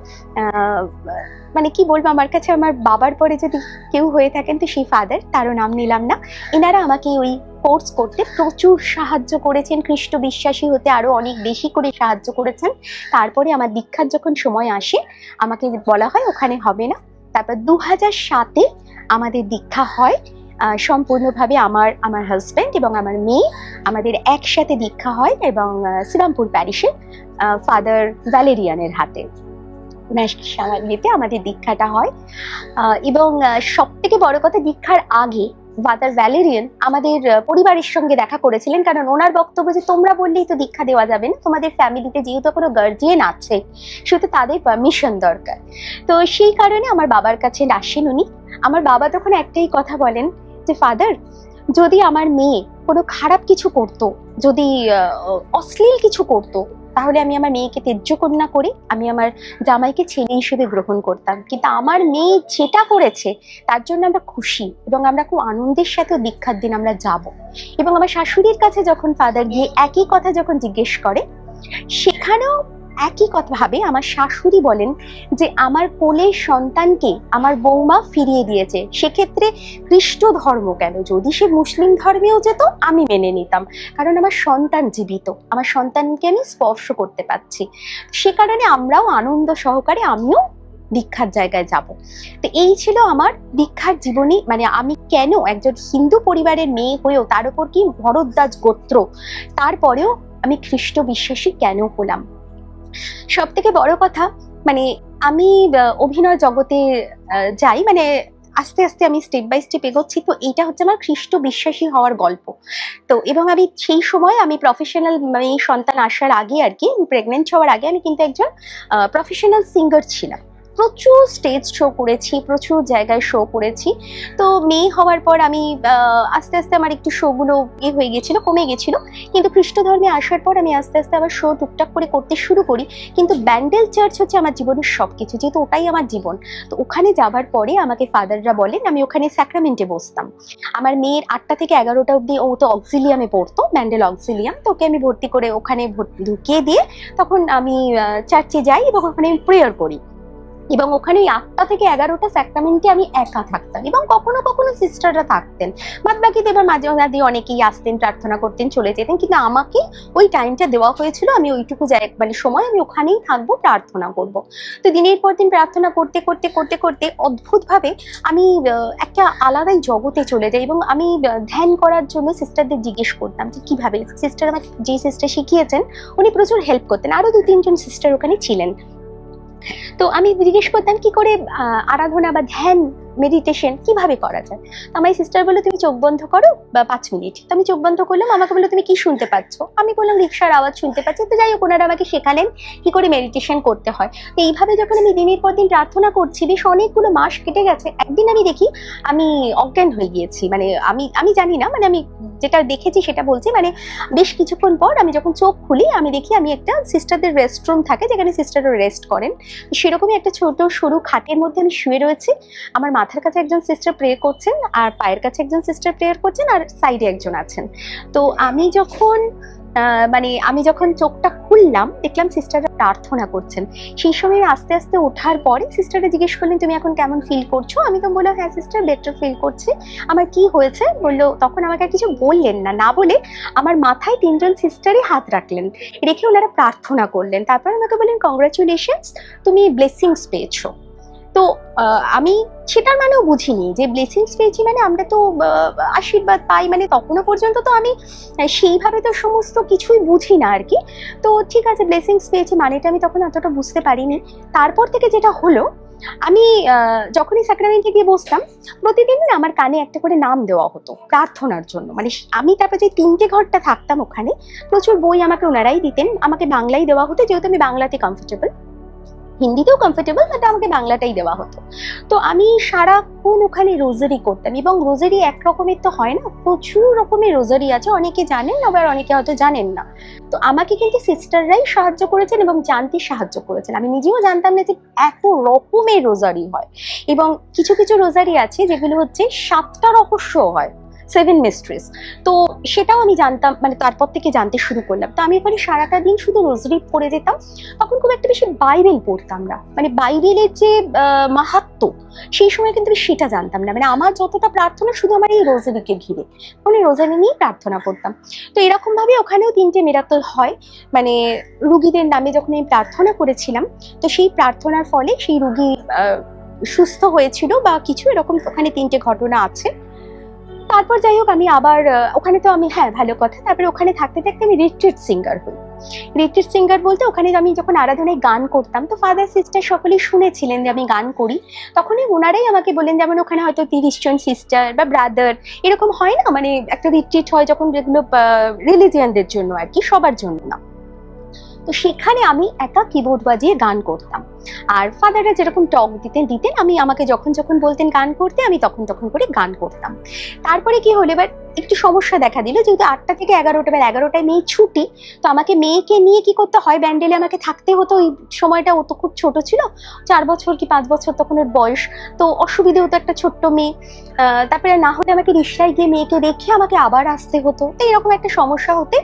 মানে কি বলবো, আমার কাছে আমার বাবার পরে যদি কেউ হয়ে থাকেন তো সেই ফাদার, তারও নাম নিলাম না। এনারা আমাকে ওই কোর্স করতে প্রচুর সাহায্য করেছেন, খ্রিস্ট বিশ্বাসী হতে আরো অনেক বেশি করে সাহায্য করেছেন। তারপরে আমার দীক্ষার যখন সময় আসে, আমাকে বলা হয় ওখানে হবে না। তারপর 2007-এ আমাদের দীক্ষা হয় সম্পূর্ণভাবে, আমার হাজব্যান্ড এবং আমার মেয়ে, আমাদের একসাথে দীক্ষা হয়, এবং শ্রীরামপুর প্যারিশে ফাদার ভ্যালেরিয়ানের হাতে ইয়েতে আমাদের দীক্ষাটা হয়। এবং সব থেকে বড় কথা, দীক্ষার আগে ফাদার ভ্যালেরিয়ান আমাদের পরিবারের সঙ্গে দেখা করেছিলেন, কারণ ওনার বক্তব্য যে তোমরা বললেই তো দীক্ষা দেওয়া যাবে না, তোমাদের ফ্যামিলিতে যেহেতু কোনো গার্জিয়ান আছে সেহেতু তাদের পারমিশন দরকার। তো সেই কারণে আমার বাবার কাছে আসেন উনি। আমার বাবা তখন একটাই কথা বলেন যে ফাদার, যদি আমার মেয়ে কোনো খারাপ কিছু করতো, যদি অশ্লীল কিছু করতো, তাহলে আমি আমার মেয়েকে ত্যায্য কন্যা করে আমি আমার জামাইকে ছেলে হিসেবে গ্রহণ করতাম। কিন্তু আমার মেয়ে যেটা করেছে তার জন্য আমরা খুশি, এবং আমরা খুব আনন্দের সাথে দীক্ষার দিন আমরা যাব। এবং আমার শাশুড়ির কাছে যখন ফাদার গিয়ে একই কথা যখন জিজ্ঞেস করে, সেখানেও একই কথা ভাবে আমার শাশুড়ি বলেন যে আমার কোলের সন্তানকে আমার বৌমা ফিরিয়ে দিয়েছে, সেক্ষেত্রে খ্রিস্ট ধর্ম কেন, যদি সে মুসলিম ধর্মেও যেত আমি মেনে নিতাম, কারণ আমার সন্তান জীবিত, আমার সন্তানকে আমি স্পর্শ করতে পারছি। সে কারণে আমরাও আনন্দ সহকারে আমিও দীক্ষার জায়গায় যাব। তো এই ছিল আমার দীক্ষার জীবনী। মানে আমি কেন একজন হিন্দু পরিবারের মেয়ে হয়েও, তার উপর কি ভরদ্বাজ গোত্র, তারপরেও আমি খ্রিস্ট বিশ্বাসী কেন হলাম। সব থেকে বড় কথা, মানে আমি অভিনয় জগতে যাই, মানে আস্তে আস্তে আমি স্টেপ বাই স্টেপ এগোচ্ছি। তো এইটা হচ্ছে আমার খ্রিস্ট বিশ্বাসী হওয়ার গল্প। তো এবং আমি সেই সময় আমি প্রফেশনাল, মানে সন্তান আসার আগে আর কি, প্রেগনেন্ট হওয়ার আগে আমি কিন্তু একজন প্রফেশনাল সিঙ্গার ছিলাম। প্রচুর স্টেজ শো করেছি, প্রচুর জায়গায় শো করেছি। তো মেয়ে হওয়ার পর আমি আস্তে আস্তে আমার একটু শোগুলো হয়ে গেছিলো, কমে গেছিলো। কিন্তু খ্রিস্ট ধর্মে আসার পর আমি আস্তে আস্তে আবার শো টুকটাক করে করতে শুরু করি। কিন্তু ব্যান্ডেল চার্চ হচ্ছে আমার জীবনের সবকিছু, যেহেতু ওটাই আমার জীবন। তো ওখানে যাবার পরে আমাকে ফাদাররা বলেন, আমি ওখানে স্যাক্রামেন্টে বসতাম। আমার মেয়ের 8টা থেকে 11টা অবধি ও তো অক্সিলিয়ামে পড়তো, ব্যান্ডেল অক্সিলিয়াম। তো ওকে আমি ভর্তি করে ওখানে ঢুকিয়ে দিয়ে তখন আমি চার্চে যাই এবং ওখানে প্রেয়ার করি। এবং ওখানে 8টা থেকে 11টা স্যাক্রামেন্টে আমি একা থাকতাম, এবং কখনো কখনো সিস্টাররা থাকতেন। বাদ বাকিতে এবার মাঝে মাঝে অনেকেই আসতেন, প্রার্থনা করতেন, চলে যেতেন। কিন্তু আমাকে ওই টাইমটা দেওয়া হয়েছিল, আমি ওইটুকু মানে সময় আমি ওখানেই থাকবো, প্রার্থনা করব। তো দিনের পর দিন প্রার্থনা করতে করতে করতে করতে অদ্ভুতভাবে আমি একটা আলাদাই জগতে চলে যাই। এবং আমি ধ্যান করার জন্য সিস্টারদের জিজ্ঞেস করতাম যে কিভাবে। সিস্টার আমাকে, যে সিস্টার শিখিয়েছেন উনি প্রচুর হেল্প করতেন, আরো 2-3জন সিস্টার ওখানে ছিলেন। তো আমি জিজ্ঞেস করতাম কি করে আরাধনা বা ধ্যান, মেডিটেশন কিভাবে করা যায়। তো আমার সিস্টার বললো তুমি চোখ বন্ধ করো বা 5 মিনিট। তো আমি চোখ বন্ধ করলাম, আমাকে বললো তুমি কি শুনতে পাচ্ছ। আমি বললাম রিক্সার আওয়াজ শুনতে পাচ্ছি। তো যাই হোক, ওনারা আমাকে শেখালেন কি করে মেডিটেশন করতে হয়। তো এইভাবে যখন আমি দিনের পর দিন প্রার্থনা করছি, বেশ অনেকগুলো মাস কেটে গেছে। একদিন আমি দেখি আমি অজ্ঞান হয়ে গিয়েছি। মানে আমি জানি না, মানে আমি যেটা দেখেছি সেটা বলছি। মানে বেশ কিছুক্ষণ পর আমি যখন চোখ খুলি, আমি দেখি আমি একটা সিস্টারদের রেস্টরুম থাকে যেখানে সিস্টাররা রেস্ট করেন, সেরকমই একটা ছোট সরু খাটের মধ্যে আমি শুয়ে রয়েছি। আমার মাথার কাছে একজন সিস্টার প্রে করছেন, আর পায়ের কাছে একজন সিস্টার প্রেয়ার করছেন, আর সাইডে একজন আছেন। তো আমি যখন চোখটা খুললাম, দেখলাম সিস্টাররা প্রার্থনা করছেন। সেই সময় আস্তে আস্তে ওঠার পরে সিস্টাররা জিজ্ঞেস করলেন তুমি এখন কেমন ফিল করছো। আমি তো বললাম হ্যাঁ সিস্টার, বেটার ফিল করছি। আমার কি হয়েছে বললো, তখন আমাকে আর কিছু বললেন না, না বলে আমার মাথায় 3জন সিস্টারই হাত রাখলেন, রেখে ওনারা প্রার্থনা করলেন। তারপর আমাকে বললেন কংগ্রাচুলেশনস, তুমি ব্লেসিংস পেয়েছো। তো আমি সেটার মানেও বুঝিনি যে ব্লেসিংস পেয়েছি মানে আমরা তো আশীর্বাদ পাই, মানে তখনও পর্যন্ত তো আমি সেইভাবে তো সমস্ত কিছুই বুঝি না আর কি। তো ঠিক আছে, ব্লেসিংস পেয়েছি মানেটা আমি তখন অতটা বুঝতে পারিনি। তারপর থেকে যেটা হলো, আমি যখনই স্যাক্রামেন্টে গিয়ে বসতাম, প্রতিদিন আমার কানে একটা করে নাম দেওয়া হতো প্রার্থনার জন্য। মানে আমি তারপর যে 3টে ঘরটা থাকতাম ওখানে, প্রচুর বই আমাকে ওনারাই দিতেন। আমাকে বাংলাই দেওয়া হতো, যেহেতু আমি বাংলাতে কমফোর্টেবল, হিন্দিতেও কমফোর্টেবল, বাট আমাকে বাংলাটাই দেওয়া হতো। তো আমি সারাক্ষণ ওখানে রোজারি করতাম। এবং রোজারি এক রকমের তো হয় না, প্রচুর রকমের রোজারি আছে, অনেকে জানেন আবার অনেকে হয়তো জানেন না। তো আমাকে কিন্তু সিস্টাররাই সাহায্য করেছেন এবং জানতে সাহায্য করেছেন। আমি নিজেও জানতাম না যে এত রকমের রোজারি হয়। এবং কিছু কিছু রোজারি আছে যেগুলো হচ্ছে 7টা রহস্য হয়, 7 মিস্ট্রিজ। তো সেটাও আমি জানতাম, মানে তারপর থেকে জানতে শুরু করলাম। তো আমি ওখানে সারাটা দিন শুধু রোজারি পড়ে যেতাম। তখন খুব একটা বেশি বাইবেল পড়তাম না, মানে বাইবেলের যে মাহাত্ম্য সেই সময় কিন্তু আমি সেটা জানতাম না। মানে আমার যতটা প্রার্থনা শুধু আমার এই রোজারিকে ঘিরে, মানে রোজারি নিয়েই প্রার্থনা করতাম। তো এরকম ভাবে ওখানেও 3টে মিরাকল হয়। মানে রুগীদের নামে যখন আমি প্রার্থনা করেছিলাম, তো সেই প্রার্থনার ফলে সেই রুগী সুস্থ হয়েছিল বা কিছু এরকম, ওখানে 3টে ঘটনা আছে। তারপর যাই হোক, আমি আবার ওখানে তো আমি, হ্যাঁ ভালো কথা, তারপরে ওখানে থাকতে থাকতে আমি রিট্রিট সিঙ্গার হই। রিট্রিট সিঙ্গার বলতে ওখানে আমি যখন আরাধনায় গান করতাম, তো ফাদার সিস্টার সকলেই শুনেছিলেন যে আমি গান করি। তখনই ওনারাই আমাকে বললেন, যেমন ওখানে হয়তো 30 জন সিস্টার বা ব্রাদার এরকম হয় না, মানে একটা রিট্রিট হয় যখন, যেগুলো রিলিজিয়ানদের জন্য আর কি, সবার জন্য না। তো সেখানে আমি একা কিবোর্ড বাজিয়ে গান করতাম। আর ফাদাররা যেরকম টক দিতেন, আমাকে যখন যখন বলতেন গান করতে, আমি তখন তখন করে গান করতাম। তারপরে কি হলো, এবার একটু সমস্যা দেখা দিল, যেহেতু 8টা থেকে 11টা, এবার 11টায় মেয়ে ছুটি। তো আমাকে মেয়েকে নিয়ে কি করতে হয়, ব্যান্ডেলে আমাকে থাকতে হতো। ওই সময়টা ও তো খুব ছোট ছিল, 4 বছর কি 5 বছর তখন ওর বয়স। তো অসুবিধে হতো, একটা ছোট্ট মেয়ে। তারপরে না হলে আমাকে রিক্সায় গিয়ে মেয়েকে রেখে আমাকে আবার আসতে হতো। তো এরকম একটা সমস্যা হতে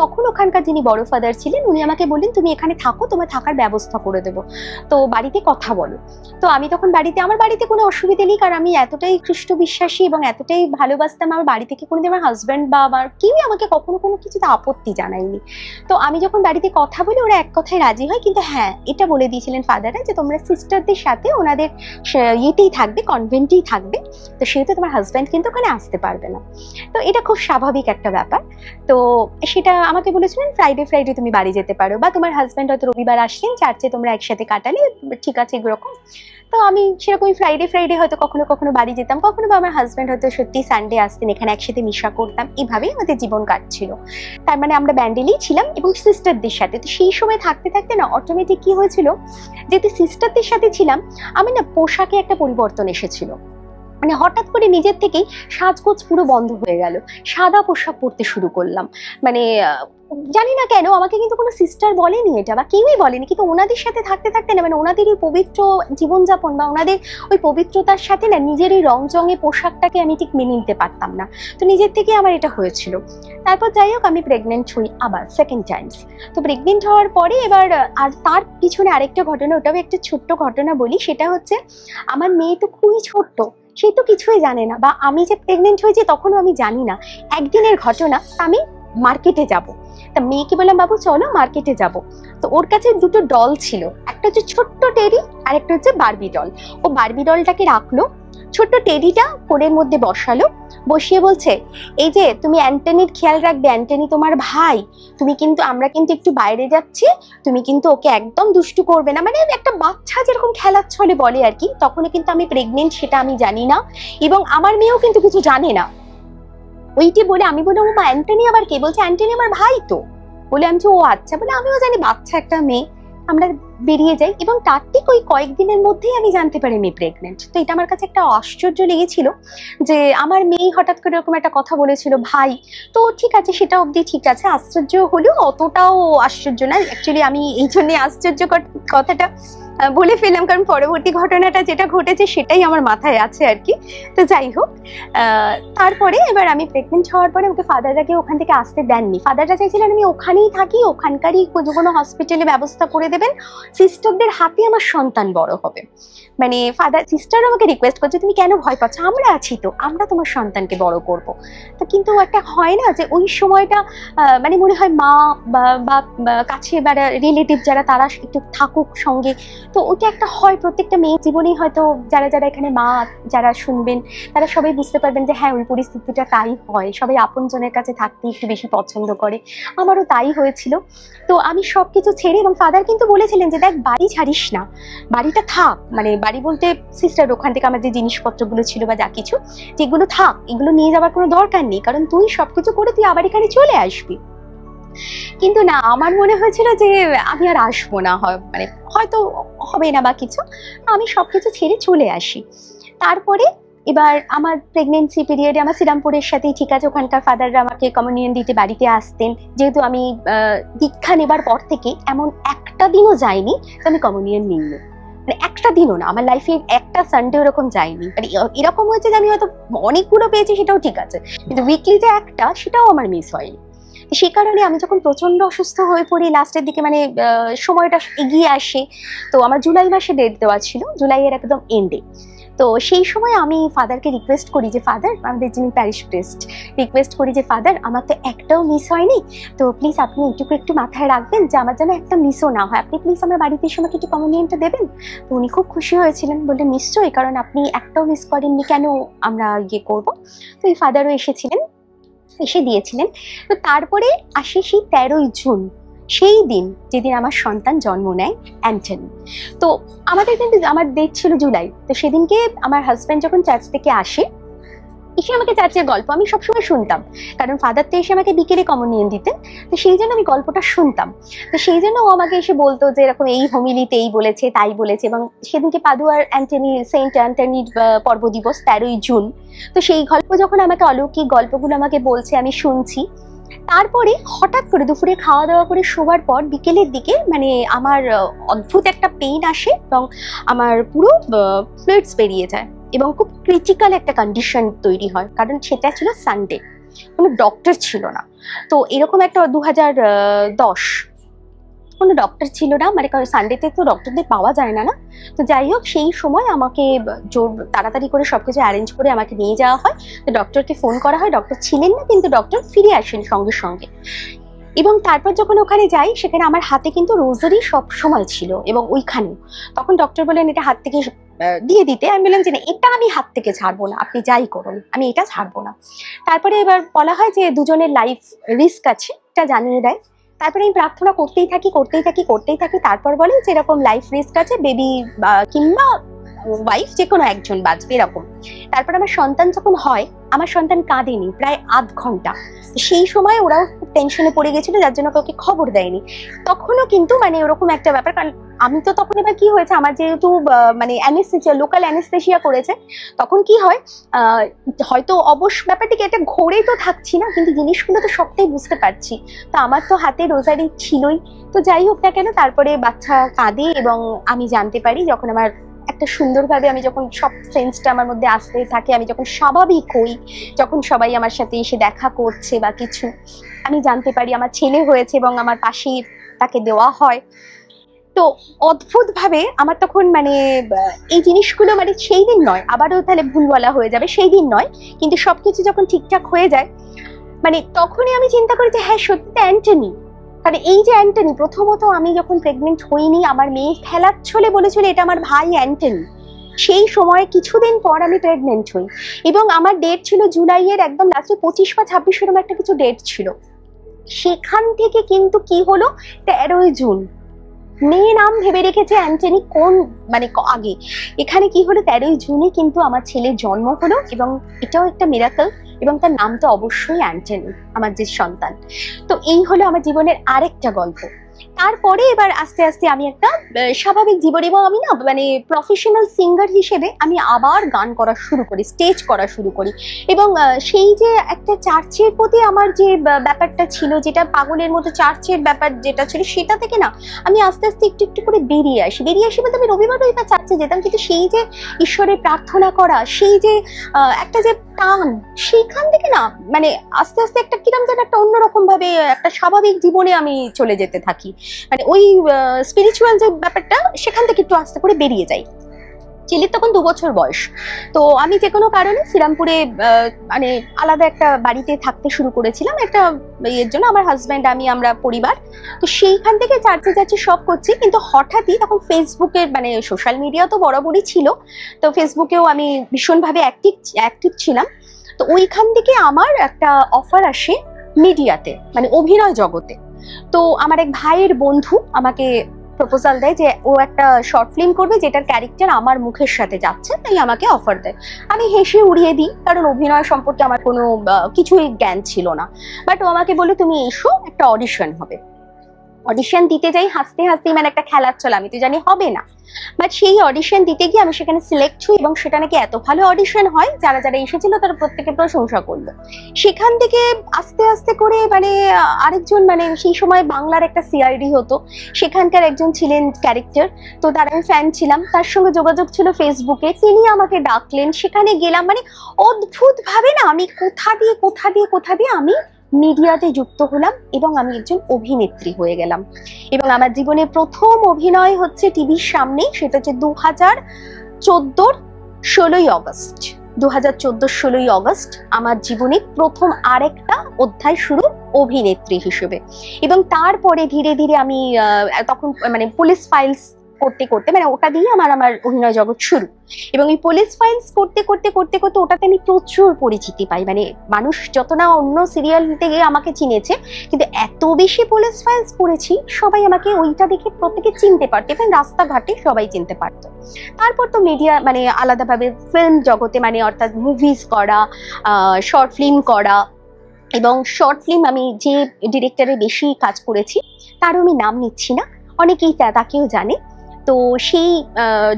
তখন ওখানকার যিনি বড় ফাদার ছিলেন, উনি আমাকে বললেন তুমি এখানে থাকো, তোমার থাকার ব্যবস্থা করে দেবো, তো বাড়িতে কথা বলো। তো আমি তখন আমার বাড়িতে কোনো অসুবিধা নেই, কারণ আমি এতটাই খ্রিস্ট বিশ্বাসী এবং এতটাই ভালোবাসতাম। আমার বাড়ি থেকে কোনোদিন আমার হাজব্যান্ড বা আমার কেউই আমাকে কখনো কোনো কিছুতে আপত্তি জানায়নি। তো আমি যখন বাড়িতে কথা বলি, ওরা এক কথায় রাজি হয়। কিন্তু হ্যাঁ, এটা বলে দিয়েছিলেন ফাদাররা যে তোমরা সিস্টারদের সাথে ওনাদের ইয়েতেই থাকবে, কনভেন্টেই থাকবে। তো সেহেতু তোমার হাজব্যান্ড কিন্তু ওখানে আসতে পারবে না। তো এটা খুব স্বাভাবিক একটা ব্যাপার। তো সেটা আমাকে বলেছিলেন ফ্রাইডে তুমি বাড়ি যেতে পারো, বা তোমার হাজব্যান্ড হয়তো রবিবার আসলেন, চার্চে তোমরা একসাথে কাটালে, ঠিক আছে এরকম। তো আমি সেরকমই ফ্রাইডে হয়তো কখনো কখনো বাড়ি যেতাম, কখনো বা আমার হাজব্যান্ড হয়তো সত্যি সানডে আসতেন, এখানে একসাথে মিলেমিশা করতাম, এভাবেই আমাদের জীবন কাটছিল। তার মানে আমরা ব্যান্ডেলেই ছিলাম এবং সিস্টারদের সাথে। তো সেই সময় থাকতে থাকতে না অটোমেটিক কি হয়েছিল, যেহেতু সিস্টারদের সাথে ছিলাম, আমি না পোশাকে একটা পরিবর্তন এসেছিল। মানে হঠাৎ করে নিজের থেকেই সাজগোজ পুরো বন্ধ হয়ে গেল, সাদা পোশাক পরতে শুরু করলাম। মানে জানি না কেন, আমাকে কিন্তু কোনো সিস্টার বলেনি এটা বা কেউই বলেনি, কিন্তু ওনাদের সাথে থাকতে থাকতে না, মানে ওনাদের ওই পবিত্র জীবনযাপন বা ওনাদের ওই পবিত্রতার সাথে না নিজের এই রংচঙে পোশাকটাকে আমি ঠিক মেনে নিতে পারতাম না। তো নিজের থেকে আমার এটা হয়েছিল। তারপর যাই হোক আমি প্রেগনেন্ট হই আবার সেকেন্ড টাইমস। তো প্রেগনেন্ট হওয়ার পরে এবার আর তার পিছনে আরেকটা ঘটনা, ওটাও একটা ছোট্ট ঘটনা বলি। সেটা হচ্ছে আমার মেয়ে তো খুবই ছোট্ট, সে তো কিছুই জানে না, বা আমি যে প্রেগনেন্ট হয়েছি তখনও আমি জানি না। একদিনের ঘটনা, আমি মার্কেটে যাব, তা মেয়েকে বললাম বাবু চলো মার্কেটে যাব। তো ওর কাছে দুটো ডল ছিল, একটা হচ্ছে ছোট্ট টেডি আর একটা হচ্ছে বারবি ডল। ও বারবি ডলটাকে রাখলো, ছোট্ট টেডিটা কোলের মধ্যে বসালো, বসিয়ে বলছে এই যে তুমি অ্যান্টনির খেয়াল রাখবে, অ্যান্টনি তোমার ভাই, তুমি কিন্তু আমরা কিন্তু একটু বাইরে যাচ্ছি, তুমি কিন্তু ওকে একদম দুষ্টু করবে না। মানে একটা বাচ্চা যেরকম খেলার ছলে বলে আর কি। তখনও কিন্তু আমি প্রেগনেন্ট সেটা আমি জানি না, এবং আমার মেয়েও কিন্তু কিছু জানে না। ওইটি বলে আমি বললাম মা অ্যান্টনি আবার কে? বলছে অ্যান্টনি আমার ভাই তো। বলে আমি ও আচ্ছা, বলে আমিও জানি বাচ্চা একটা মেয়ে। আমরা বেরিয়ে যাই এবং তার ঠিক ওই কয়েকদিনের মধ্যেই আমি জানতে পারি মেয়ে প্রেগনেন্ট। তো এটা আমার কাছে একটা আশ্চর্য লেগেছিল যে আমার মেয়ে হঠাৎ করে এরকম একটা কথা বলেছিল ভাই। তো ঠিক আছে, সেটা অবধি ঠিক আছে, আশ্চর্য হলেও অতটাও আশ্চর্য না। অ্যাকচুয়ালি আমি এই জন্যই আশ্চর্যকর কথাটা বলে ফেললাম, কারণ পরবর্তী ঘটনাটা যেটা ঘটেছে সেটাই আমার মাথায় আছে আর কি। তো যাই হোক, তারপরে এবার আমি প্রেগনেন্ট হওয়ার পরে ওকে ফাদাররাকে ওখান থেকে আসতে দেননি। ফাদাররা চাইছিলেন আমি ওখানেই থাকি, ওখানকারই কোনো হসপিটালে ব্যবস্থা করে দেবেন, সিস্টারদের হাতে আমার সন্তান বড় হবে। মানে সিস্টারও আমাকে রিকোয়েস্ট করছে তুমি কেন ভয় পাচ্ছ, আমরা আছি তো, আমরা তোমার সন্তানকে বড় করব। তো কিন্তু একটা হয় না যে ওই সময়টা মানে মনে হয় মা বা কাছে বা রিলেটিভ যারা তারা একটু থাকুক সঙ্গে। তো ওটা একটা হয় প্রত্যেকটা মেয়ের জীবনেই, হয়তো যারা যারা এখানে মা যারা শুনবেন তারা সবাই বুঝতে পারবেন যে হ্যাঁ ওই পরিস্থিতিটা তাই হয়, সবাই আপনজনের কাছে থাকতে একটু বেশি পছন্দ করে। আমারও তাই হয়েছিল। তো আমি সবকিছু ছেড়ে, এবং ফাদার কিন্তু বলেছিলেন যে দেখ বাড়ি ছাড়িস না, বাড়িটা থাক, মানে বাড়ি বলতে সিস্টার ওখান থেকে আমার যে জিনিসপত্রগুলো ছিল বা যা কিছু, যেগুলো থাক, এগুলো নিয়ে যাওয়ার কোনো দরকার নেই, কারণ তুই সবকিছু করে তুই আবার এখানে চলে আসবি। কিন্তু না, আমার মনে হয়েছিল যে আমি আর আসবো না, মানে হয়তো হবে না বা কিছু, আমি সবকিছু ছেড়ে চলে আসি। তারপরে এবার আমার প্রেগনেন্সি পিরিয়ডে আমার শ্রীরামপুরের সাথেই ঠিক আছে, ওখানকার ফাদাররা আমাকে কমিউনিয়ন দিতে বাড়িতে আসতেন। যেহেতু আমি দীক্ষা নেবার পর থেকে এমন একটা দিনও যায়নি তো আমি কমিউনিয়ন নিইনি, মানে একটা দিনও না, আমার লাইফে একটা সানডে ওরকম যায়নি। মানে এরকম হয়েছে যে আমি হয়তো অনেকগুলো পেয়েছি সেটাও ঠিক আছে, কিন্তু উইকলি যে একটা, সেটাও আমার মিস হয়নি। সেই কারণে আমি যখন প্রচন্ড অসুস্থ হয়ে পড়ি লাস্টের দিকে, মানে সময়টা এগিয়ে আসে, তো আমার জুলাই মাসে ডেট দেওয়া ছিল, জুলাইয়ের একদম এন্ডে। তো সেই সময় আমি ফাদারকে রিকোয়েস্ট করি যে ফাদার, আমাদের যিনি প্যারিশ প্রিস্ট, রিকোয়েস্ট করি যে ফাদার আমার তো একটাও মিস হয়নি, তো প্লিজ আপনি এইটুকু একটু মাথায় রাখবেন যে আমার যেন একটা মিসও না হয়, আপনি প্লিজ আমার বাড়িতে এসে আমাকে একটু কমিউনিয়নটা দেবেন। তো উনি খুব খুশি হয়েছিলেন, বললেন নিশ্চয়ই, কারণ আপনি একটাও মিস করেননি, কেন আমরা ইয়ে করবো। তো এই ফাদারও এসেছিলেন, এসে দিয়েছিলেন। তো তারপরে আসে সেই 13ই জুন, সেই দিন যেদিন আমার সন্তান জন্ম নেয় অ্যান্টনি। তো আমাদের কিন্তু আমার ডেট ছিল জুলাই। তো সেদিনকে আমার হাজব্যান্ড যখন চার্চ থেকে আসে, এসে আমাকে চার্চের গল্প আমি সবসময় শুনতাম, কারণ ফাদার তো এসে আমাকে বিকেলে কমিউনিয়ন দিতেন, তো সেই জন্য আমি গল্পটা শুনতাম। তো সেই জন্য ও আমাকে এসে বলতো যে এরকম এই হোমিলিতে এই বলেছে তাই বলেছে, এবং সেদিনকে পাদুয়ার অ্যান্টনি, সেন্ট অ্যান্টনির পর্বদিবস 13ই জুন। তো সেই গল্প যখন আমাকে, অলৌকিক গল্পগুলো আমাকে বলছে, আমি শুনছি। তারপরে হঠাৎ করে দুপুরে খাওয়া দাওয়া করে শোবার পর বিকেলের দিকে মানে আমার অদ্ভুত একটা পেইন আসে, এবং আমার পুরো ফ্লুইডস বেরিয়ে যায়, এবং খুব ক্রিটিক্যাল একটা কন্ডিশন তৈরি হয়, কারণ সেটা ছিল সানডে, কোনো ডক্টর ছিল না। তো এরকম একটা 2010, কোনো ডক্টর ছিল না, মানে কারণ সানডেতে তো ডক্টরদের পাওয়া যায় না না। তো যাই হোক, সেই সময় আমাকে জোর তাড়াতাড়ি করে সবকিছু অ্যারেঞ্জ করে আমাকে নিয়ে যাওয়া হয়। তো ডক্টরকে ফোন করা হয়, ডক্টর ছিলেন না, কিন্তু ডক্টর ফিরে আসেন সঙ্গে সঙ্গে। এবং তারপর যখন ওখানে যাই, সেখানে আমার হাতে কিন্তু রোজারি সব সময় ছিল, এবং ওইখানেও তখন ডক্টর বলেন এটা হাত থেকে দিয়ে দিতে। আমি বললাম যে না, এটা আমি হাত থেকে ছাড়বো না, আপনি যাই করুন, আমি এটা ছাড়বো না। তারপরে এবার বলা হয় যে দুজনের লাইফ রিস্ক আছে, এটা জানিয়ে দেয়। তারপরে আমি প্রার্থনা করতেই থাকি। তারপর বলে যে এরকম লাইফ রিস্ক আছে, বেবি কিংবা ওয়াইফ যে কোনো একজন বাঁচবে এরকম। তারপর আমার সন্তান যখন হয়, আমার সন্তান কাঁদেনি প্রায় আধ ঘন্টা। সেই সময় ওরাও খুব টেনশনে পড়ে গেছিল, যার জন্য কাউকে খবর দেয়নি। তখনও কিন্তু মানে ওরকম একটা ব্যাপার, কারণ আমি তো তখন এবার কি হয়েছে, আমার যেহেতু মানে অ্যানেস্থেসিয়া, লোকাল অ্যানেস্থেসিয়া করেছে, তখন কি হয় হয়তো অবশ্য ব্যাপারটিকে এটা ঘোরেই তো থাকছি না, কিন্তু জিনিসগুলো তো সবটাই বুঝতে পারছি। তো আমার তো হাতে রোজারি ছিলই। তো যাই হোক না কেন, তারপরে বাচ্চা কাঁদে এবং আমি জানতে পারি, যখন আমার একটা সুন্দরভাবে আমি যখন সব সেন্সটা আমার মধ্যে আসতে থাকে, আমি যখন স্বাভাবিক হই, যখন সবাই আমার সাথে এসে দেখা করছে বা কিছু, আমি জানতে পারি আমার ছেলে হয়েছে এবং আমার পাশে তাকে দেওয়া হয়। তো অদ্ভুত ভাবে আমার তখন মানে এই জিনিসগুলো মানে সেই দিন নয়, আবারও তাহলে ভুল বলা হয়ে যাবে, সেই দিন নয়, কিন্তু সবকিছু যখন ঠিকঠাক হয়ে যায়, মানে তখনই আমি চিন্তা করি যে হ্যাঁ সত্যি তো অ্যান্টনি। কারণ এই যে অ্যান্টনি, প্রথমত আমি যখন প্রেগনেন্ট হইনি, আমার মেয়ে খেলার ছলে বলেছিল এটা আমার ভাই অ্যান্টনি। সেই সময় কিছুদিন পর আমি প্রেগনেন্ট হই এবং আমার ডেট ছিল জুলাইয়ের একদম লাস্টে 25 বা 26 এরকম একটা কিছু ডেট ছিল। সেখান থেকে কিন্তু কি হলো, 13ই জুন মেয়ে নাম ভেবে রেখেছে অ্যান্টনি কোন মানে আগে, এখানে কি হলো 13ই জুনে কিন্তু আমার ছেলের জন্ম হলো এবং এটাও একটা মিরাকল, এবং তার নাম তো অবশ্যই অ্যান্টনি, আমার যে সন্তান। তো এই হলো আমার জীবনের আরেকটা গল্প। তারপরে এবার আস্তে আস্তে আমি একটা স্বাভাবিক জীবন, এবং আমি না মানে প্রফেশনাল সিঙ্গার হিসেবে আমি আবার গান করা শুরু করি, স্টেজ করা শুরু করি। এবং সেই যে একটা চার্চের প্রতি আমার যে ব্যাপারটা ছিল, যেটা পাগলের মতো চার্চের ব্যাপার যেটা ছিল, সেটা থেকে না আমি আস্তে আস্তে একটু একটু করে বেরিয়ে আসি বলতে আমি রবিবার রবিবার চার্চে যেতাম, কিন্তু সেই যে ঈশ্বরের প্রার্থনা করা, সেই যে একটা যে টান, সেইখান থেকে না মানে আস্তে আস্তে একটা কিরম যেন একটা অন্যরকম ভাবে একটা স্বাভাবিক জীবনে আমি চলে যেতে থাকি, মানে ওই স্পিরিচুয়াল যে ব্যাপারটা সেখান থেকে একটু আস্তে করে বেরিয়ে যাই। ছেলের তখন 2 বছর বয়স। তো আমি যে কোনো কারণে শ্রীরামপুরে মানে আলাদা একটা বাড়িতে থাকতে শুরু করেছিলাম একটা এর জন্য, আমার হাজব্যান্ড আমি আমরা পরিবার। তো সেইখান থেকে চার্চে যাচ্ছি সব করছি, কিন্তু হঠাৎই তখন ফেসবুকের মানে সোশ্যাল মিডিয়া তো বরাবরই ছিল, তো ফেসবুকেও আমি ভীষণভাবে অ্যাক্টিভ ছিলাম। তো ওইখান থেকে আমার একটা অফার আসে মিডিয়াতে, মানে অভিনয় জগতে। তো আমার এক ভাইয়ের বন্ধু আমাকে প্রপোজাল দেয় যে ও একটা শর্ট ফিল্ম করবে যেটার ক্যারেক্টার আমার মুখের সাথে যাচ্ছে, তাই আমাকে অফার দেয়। আমি হেসে উড়িয়ে দিই, কারণ অভিনয় সম্পর্কে আমার কোনো কিছুই জ্ঞান ছিল না। বাট ও আমাকে বলে তুমি এসো, একটা অডিশন হবে। অডিশন দিতে যাই হাসতে হাসতে, মানে একটা খেলার চল, আমি তো জানি হবে না, বাট সেই অডিশন দিতে গিয়ে আমি সেখানে সিলেক্ট হই এবং সেটা নাকি এত ভালো অডিশন হয়, যারা যারা এসেছিল তারা প্রত্যেকে প্রশংসা করলো। সেখান থেকে আস্তে আস্তে করে মানে আরেকজন, মানে সেই সময় বাংলার একটা সিআইডি হতো, সেখানকার একজন ছিলেন ক্যারেক্টার, তো তার আমি ফ্যান ছিলাম, তার সঙ্গে যোগাযোগ ছিল ফেসবুকে, তিনি আমাকে ডাকলেন, সেখানে গেলাম। মানে অদ্ভুত ভাবে না আমি কোথা দিয়ে আমি মিডিয়াতে যুক্ত হলাম এবং আমি একজন অভিনেত্রী হয়ে গেলাম। এবং আমার জীবনের প্রথম অভিনয় হচ্ছে টিভির সামনে, সেটা হচ্ছে 2014 16ই অগস্ট। 2014 16ই অগস্ট আমার জীবনে প্রথম আরেকটা অধ্যায় শুরু অভিনেত্রী হিসেবে। এবং তারপরে ধীরে ধীরে আমি তখন মানে পুলিশ ফাইলস করতে করতে, মানে ওটা দিয়ে আমার অভিনয় জগৎ শুরু। এবং এই পুলিশ ফাইলস করতে করতে ওটাতে আমি প্রচুর পরিচিতি পাই, মানে মানুষ যত না অন্য সিরিয়াল থেকে আমাকে চিনেছে, কিন্তু এত বেশি পুলিশ ফাইলস করেছি, সবাই আমাকে ওইটা দেখে প্রত্যেকে চিনতে পারতো, এবং রাস্তাঘাটে সবাই চিনতে পারতো। তারপর তো মিডিয়া মানে আলাদাভাবে ফিল্ম জগতে, মানে অর্থাৎ মুভিজ করা, শর্ট ফিল্ম করা। এবং শর্ট ফিল্ম আমি যে ডিরেক্টরের বেশি কাজ করেছি তারও আমি নাম নিচ্ছি না, অনেকেই তাকেও জানে। তো সেই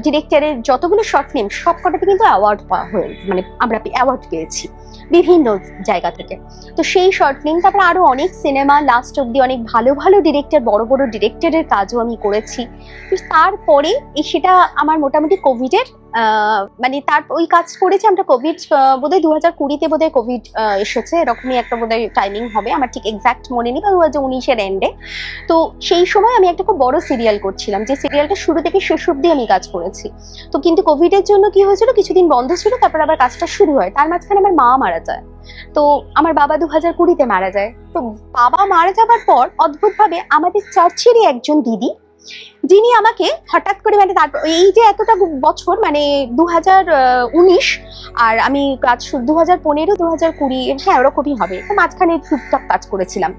ডিরেক্টরের যতগুলো শর্ট ফিল্ম সবকটাতে কিন্তু অ্যাওয়ার্ড পাওয়া হয়ে, মানে আমরা অ্যাওয়ার্ড পেয়েছি বিভিন্ন জায়গা থেকে। তো সেই শর্ট ফিল্ম, তারপরে আরো অনেক সিনেমা, লাস্ট অব্দি অনেক ভালো ভালো ডিরেক্টর, বড় বড় ডিরেক্টরের কাজও আমি করেছি। তারপরে সেটা আমার মোটামুটি কোভিডের মানে তার ওই কাজ করেছি আমরা, কোভিড বোধহয় 2020-তে বোধহয় কোভিড এসেছে, এরকমই একটা বোধহয় টাইমিং হবে, আমার ঠিক এক্সাক্ট মনে নেই, বা 2019-এর এন্ডে। তো সেই সময় আমি একটা খুব বড় সিরিয়াল করছিলাম, যে সিরিয়ালটা শুরু থেকে শেষ অব্দি আমি কাজ করেছি। তো কিন্তু কোভিডের জন্য কি হয়েছিল, কিছুদিন বন্ধ ছিল, তারপর আবার কাজটা শুরু হয়। তার মাঝখানে আমার মা মারা যায়। তো আমার বাবা 2020-তে মারা যায়। তো বাবা মারা যাবার পর অদ্ভুতভাবে আমাদের চার্চেরই একজন দিদি, যিনি আমাকে হঠাৎ করে, মানে তারপর এই যে এতটা বছর, মানে 2019 আর আমি কাজ 2015 2020, হ্যাঁ ওরকমই হবে, মাঝখানে টুকটাক কাজ করেছিলাম।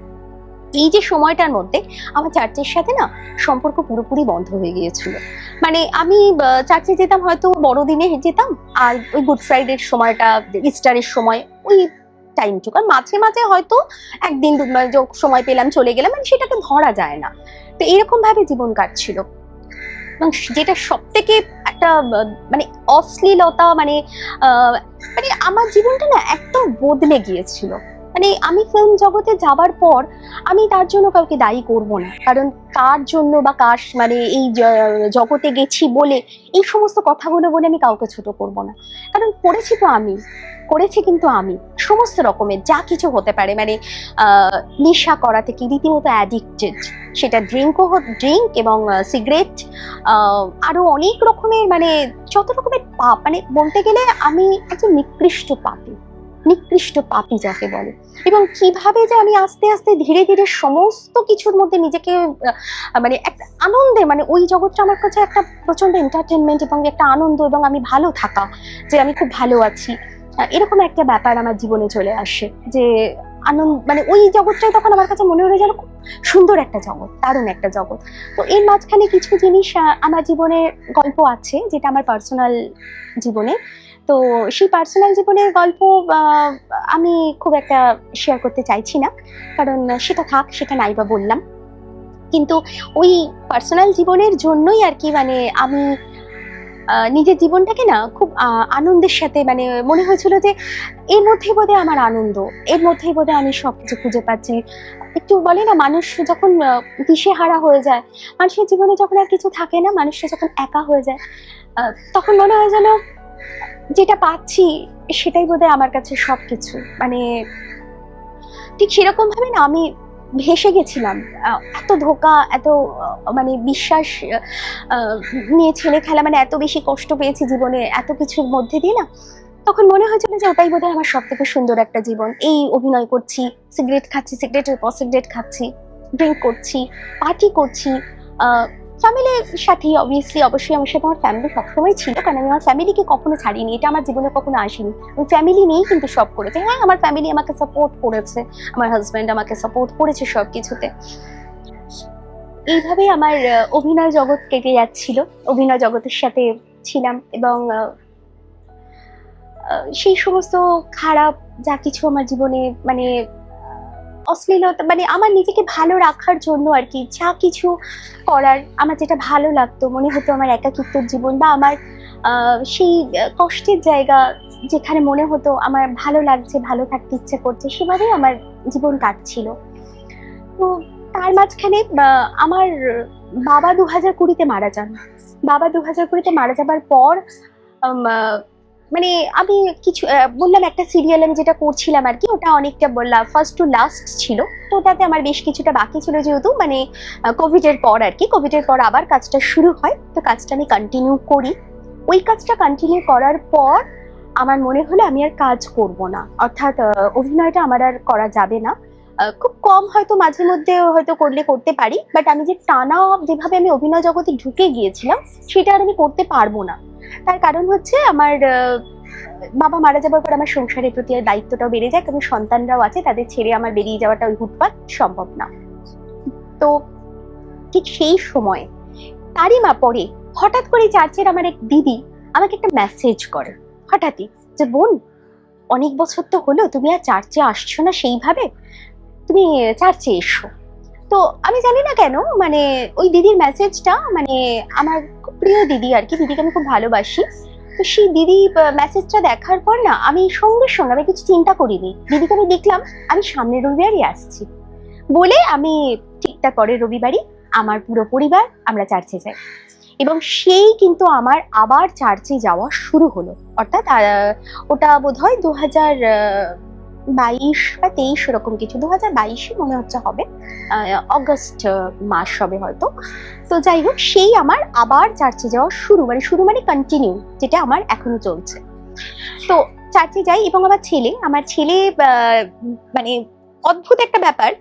এই যে সময়টার মধ্যে আমার চার্চের সাথে না সম্পর্ক পুরোপুরি বন্ধ হয়ে গিয়েছিল। মানে আমি চার্চে যেতাম হয়তো বড়দিনে যেতাম, আর ওই গুড ফ্রাইডের সময়টা, ইস্টারের সময়, ওই টাইমটুকু, আর মাঝে মাঝে হয়তো একদিন সময় পেলাম চলে গেলাম, মানে সেটাকে ধরা যায় না। তো এরকম ভাবে জীবন কাটছিল। এবং যেটা সব থেকে একটা মানে অশ্লীলতা, মানে মানে আমার জীবনটা না একদম বদলে গিয়েছিল। মানে আমি ফিল্ম জগতে যাবার পর আমি তার জন্য কাউকে দায়ী করব না, কারণ কার জন্য বা কার মানে এই জগতে গেছি বলে এই সমস্ত কথাগুলো বলে আমি কাউকে ছোট করব না। কারণ করেছি তো আমি, করেছি কিন্তু আমি সমস্ত রকমের যা কিছু হতে পারে, মানে নেশা করা থেকে রীতিমতো অ্যাডিক্টেড, সেটা ড্রিঙ্ক এবং সিগারেট, আরো অনেক রকমের, মানে যত রকমের পাপ, মানে বলতে গেলে আমি একজন নিকৃষ্ট পাপী যাকে বলে। এবং কিভাবে যে আমি আস্তে আস্তে ধীরে ধীরে সমস্ত কিছুর মধ্যে নিজেকে মানে একটা আনন্দে, মানে ওই জগৎটা আমার কাছে একটা প্রচন্ড এন্টারটেনমেন্ট এবং একটা আনন্দ, এবং আমি ভালো থাকা, যে আমি খুব ভালো আছি, এরকম একটা ব্যাপার আমার জীবনে চলে আসে। যে আনন্দ, মানে ওই জগৎটাই তখন আমার কাছে মনে হলো যেন খুব সুন্দর একটা জগৎ, দারুণ একটা জগৎ। তো এর মাঝখানে কিছু জিনিস আমার জীবনের গল্প আছে, যেটা আমার পার্সোনাল জীবনে। তো সেই পার্সোনাল জীবনের গল্প আমি খুব একটা শেয়ার করতে চাইছি না, কারণ সেটা থাক, সেটা নাই বা বললাম। কিন্তু ওই পার্সোনাল জীবনের জন্যই আর কি, মানে আমি নিজের জীবনটাকে না খুব আনন্দের সাথে, মানে মনে হয়েছিল যে এর মধ্যেই বোধহয় আমার আনন্দ, এর মধ্যেই বোধহয় আমি সবকিছু খুঁজে পাচ্ছি। একটু বলে না, মানুষ যখন দিশেহারা হয়ে যায়, মানুষের জীবনে যখন আর কিছু থাকে না, মানুষটা যখন একা হয়ে যায়, তখন মনে হয় যেন যেটা পাচ্ছি সেটাই বোধহয় আমার কাছে সবকিছু। মানে ঠিক সেরকম ভাবে না আমি ভেসে গেছিলাম। এত ধোঁকা, এত মানে বিশ্বাস নিয়ে ছেলে খেলা, মানে এত বেশি কষ্ট পেয়েছি জীবনে এত কিছুর মধ্যে দিয়ে না, তখন মনে হয়েছিল যে ওটাই বোধহয় আমার সব থেকে সুন্দর একটা জীবন। এই অভিনয় করছি, সিগারেট খাচ্ছি, সিগারেটের পর সিগারেট খাচ্ছি, ড্রিঙ্ক করছি, পার্টি করছি, ফ্যামিলির সাথেই অবশ্যই আমার সাথে আমার ফ্যামিলি সবসময় ছিল, কারণ আমি আমার ফ্যামিলিকে কখনো ছাড়িনি, এটা আমার জীবনে কখনো আসেনি। আমি ফ্যামিলি নিয়েই কিন্তু সব করেছি। হ্যাঁ, আমার ফ্যামিলি আমাকে সাপোর্ট করেছে, আমার হাজব্যান্ড আমাকে সাপোর্ট করেছে সব কিছুতে। এইভাবেই আমার অভিনয় জগৎ কেটে যাচ্ছিল, অভিনয় জগতের সাথে ছিলাম, এবং সেই সমস্ত খারাপ যা কিছু আমার জীবনে, মানে অশ্লীলতা, মানে আমার নিজেকে ভালো রাখার জন্য আর কি, যা কিছু করার, আমার যেটা ভালো লাগতো, মনে হতো আমার একাকিত্বের জীবন, বা আমার সেই কষ্টের জায়গা, যেখানে মনে হতো আমার ভালো লাগছে, ভালো থাকতে ইচ্ছে করছে, সেভাবেই আমার জীবন কাটছিল। তো তার মাঝখানে আমার বাবা 2020-তে মারা যান। বাবা 2020-তে মারা যাবার পর মানে আমি কিছু বললাম, একটা সিরিয়াল আমি যেটা করছিলাম আর কি, ওটা অনেকটা বললাম ফার্স্ট টু লাস্ট ছিল, তো ওটাতে আমার বেশ কিছুটা বাকি ছিল, যেহেতু মানে কোভিডের পর আর কি, কোভিডের পর আবার কাজটা শুরু হয়, তো কাজটা আমি কন্টিনিউ করি। ওই কাজটা কন্টিনিউ করার পর আমার মনে হলো আমি আর কাজ করব না, অর্থাৎ অভিনয়টা আমার আর করা যাবে না। খুব কম হয়তো মাঝে মধ্যে হয়তো করতে পারি, বাট আমি যে টানা যেভাবে আমি অভিনয় জগতে ঢুকে গিয়েছিলাম সেটা আর আমি করতে পারবো না। তার কারণ হচ্ছে আমার বাবা মারা যাবার পর আমার সংসারের প্রতি আর দায়িত্বটাও বেড়ে যায়, কারণ সন্তানরাও আছে, তাদের ছেড়ে আমার বেরিয়ে যাওয়াটা ওই হুটপাট সম্ভব না। তো ঠিক সেই সময়, তারই পরে হঠাৎ করে চার্চের আমার এক দিদি আমাকে একটা মেসেজ করে হঠাৎই, যে বোন, অনেক বছর তো হলো তুমি আর চার্চে আসছো না সেইভাবে, তুমি চার্চে এসো। তো আমি জানি না কেন, মানে ওই দিদির মেসেজটা, মানে আমার খুব প্রিয় দিদি আর কি, দিদিকে আমি খুব ভালোবাসি। তো সেই দিদি মেসেজটা দেখার পর না, আমি সঙ্গে সঙ্গে, আমি কিছু চিন্তা করিনি, দিদিকে আমি দেখলাম আমি সামনের রবিবারই আসছি বলে আমি ঠিকঠাক পরের রবিবারই আমার পুরো পরিবার আমরা চার্চে যাই, এবং সেই কিন্তু আমার আবার চার্চে যাওয়া শুরু হলো। অর্থাৎ ওটা বোধহয় 2022 বা 23 এরকম কিছু, 2022 মনে হচ্ছে হবে, অগস্ট মাস হবে হয়তো। তো যাই হোক, সেই আমার আবার চার্চে যাওয়া শুরু মানে কন্টিনিউ, যেটা আমার এখনো চলছে। তো চার্চে যাই, এবং আমার ছেলে মানে অদ্ভুত একটা ব্যাপার,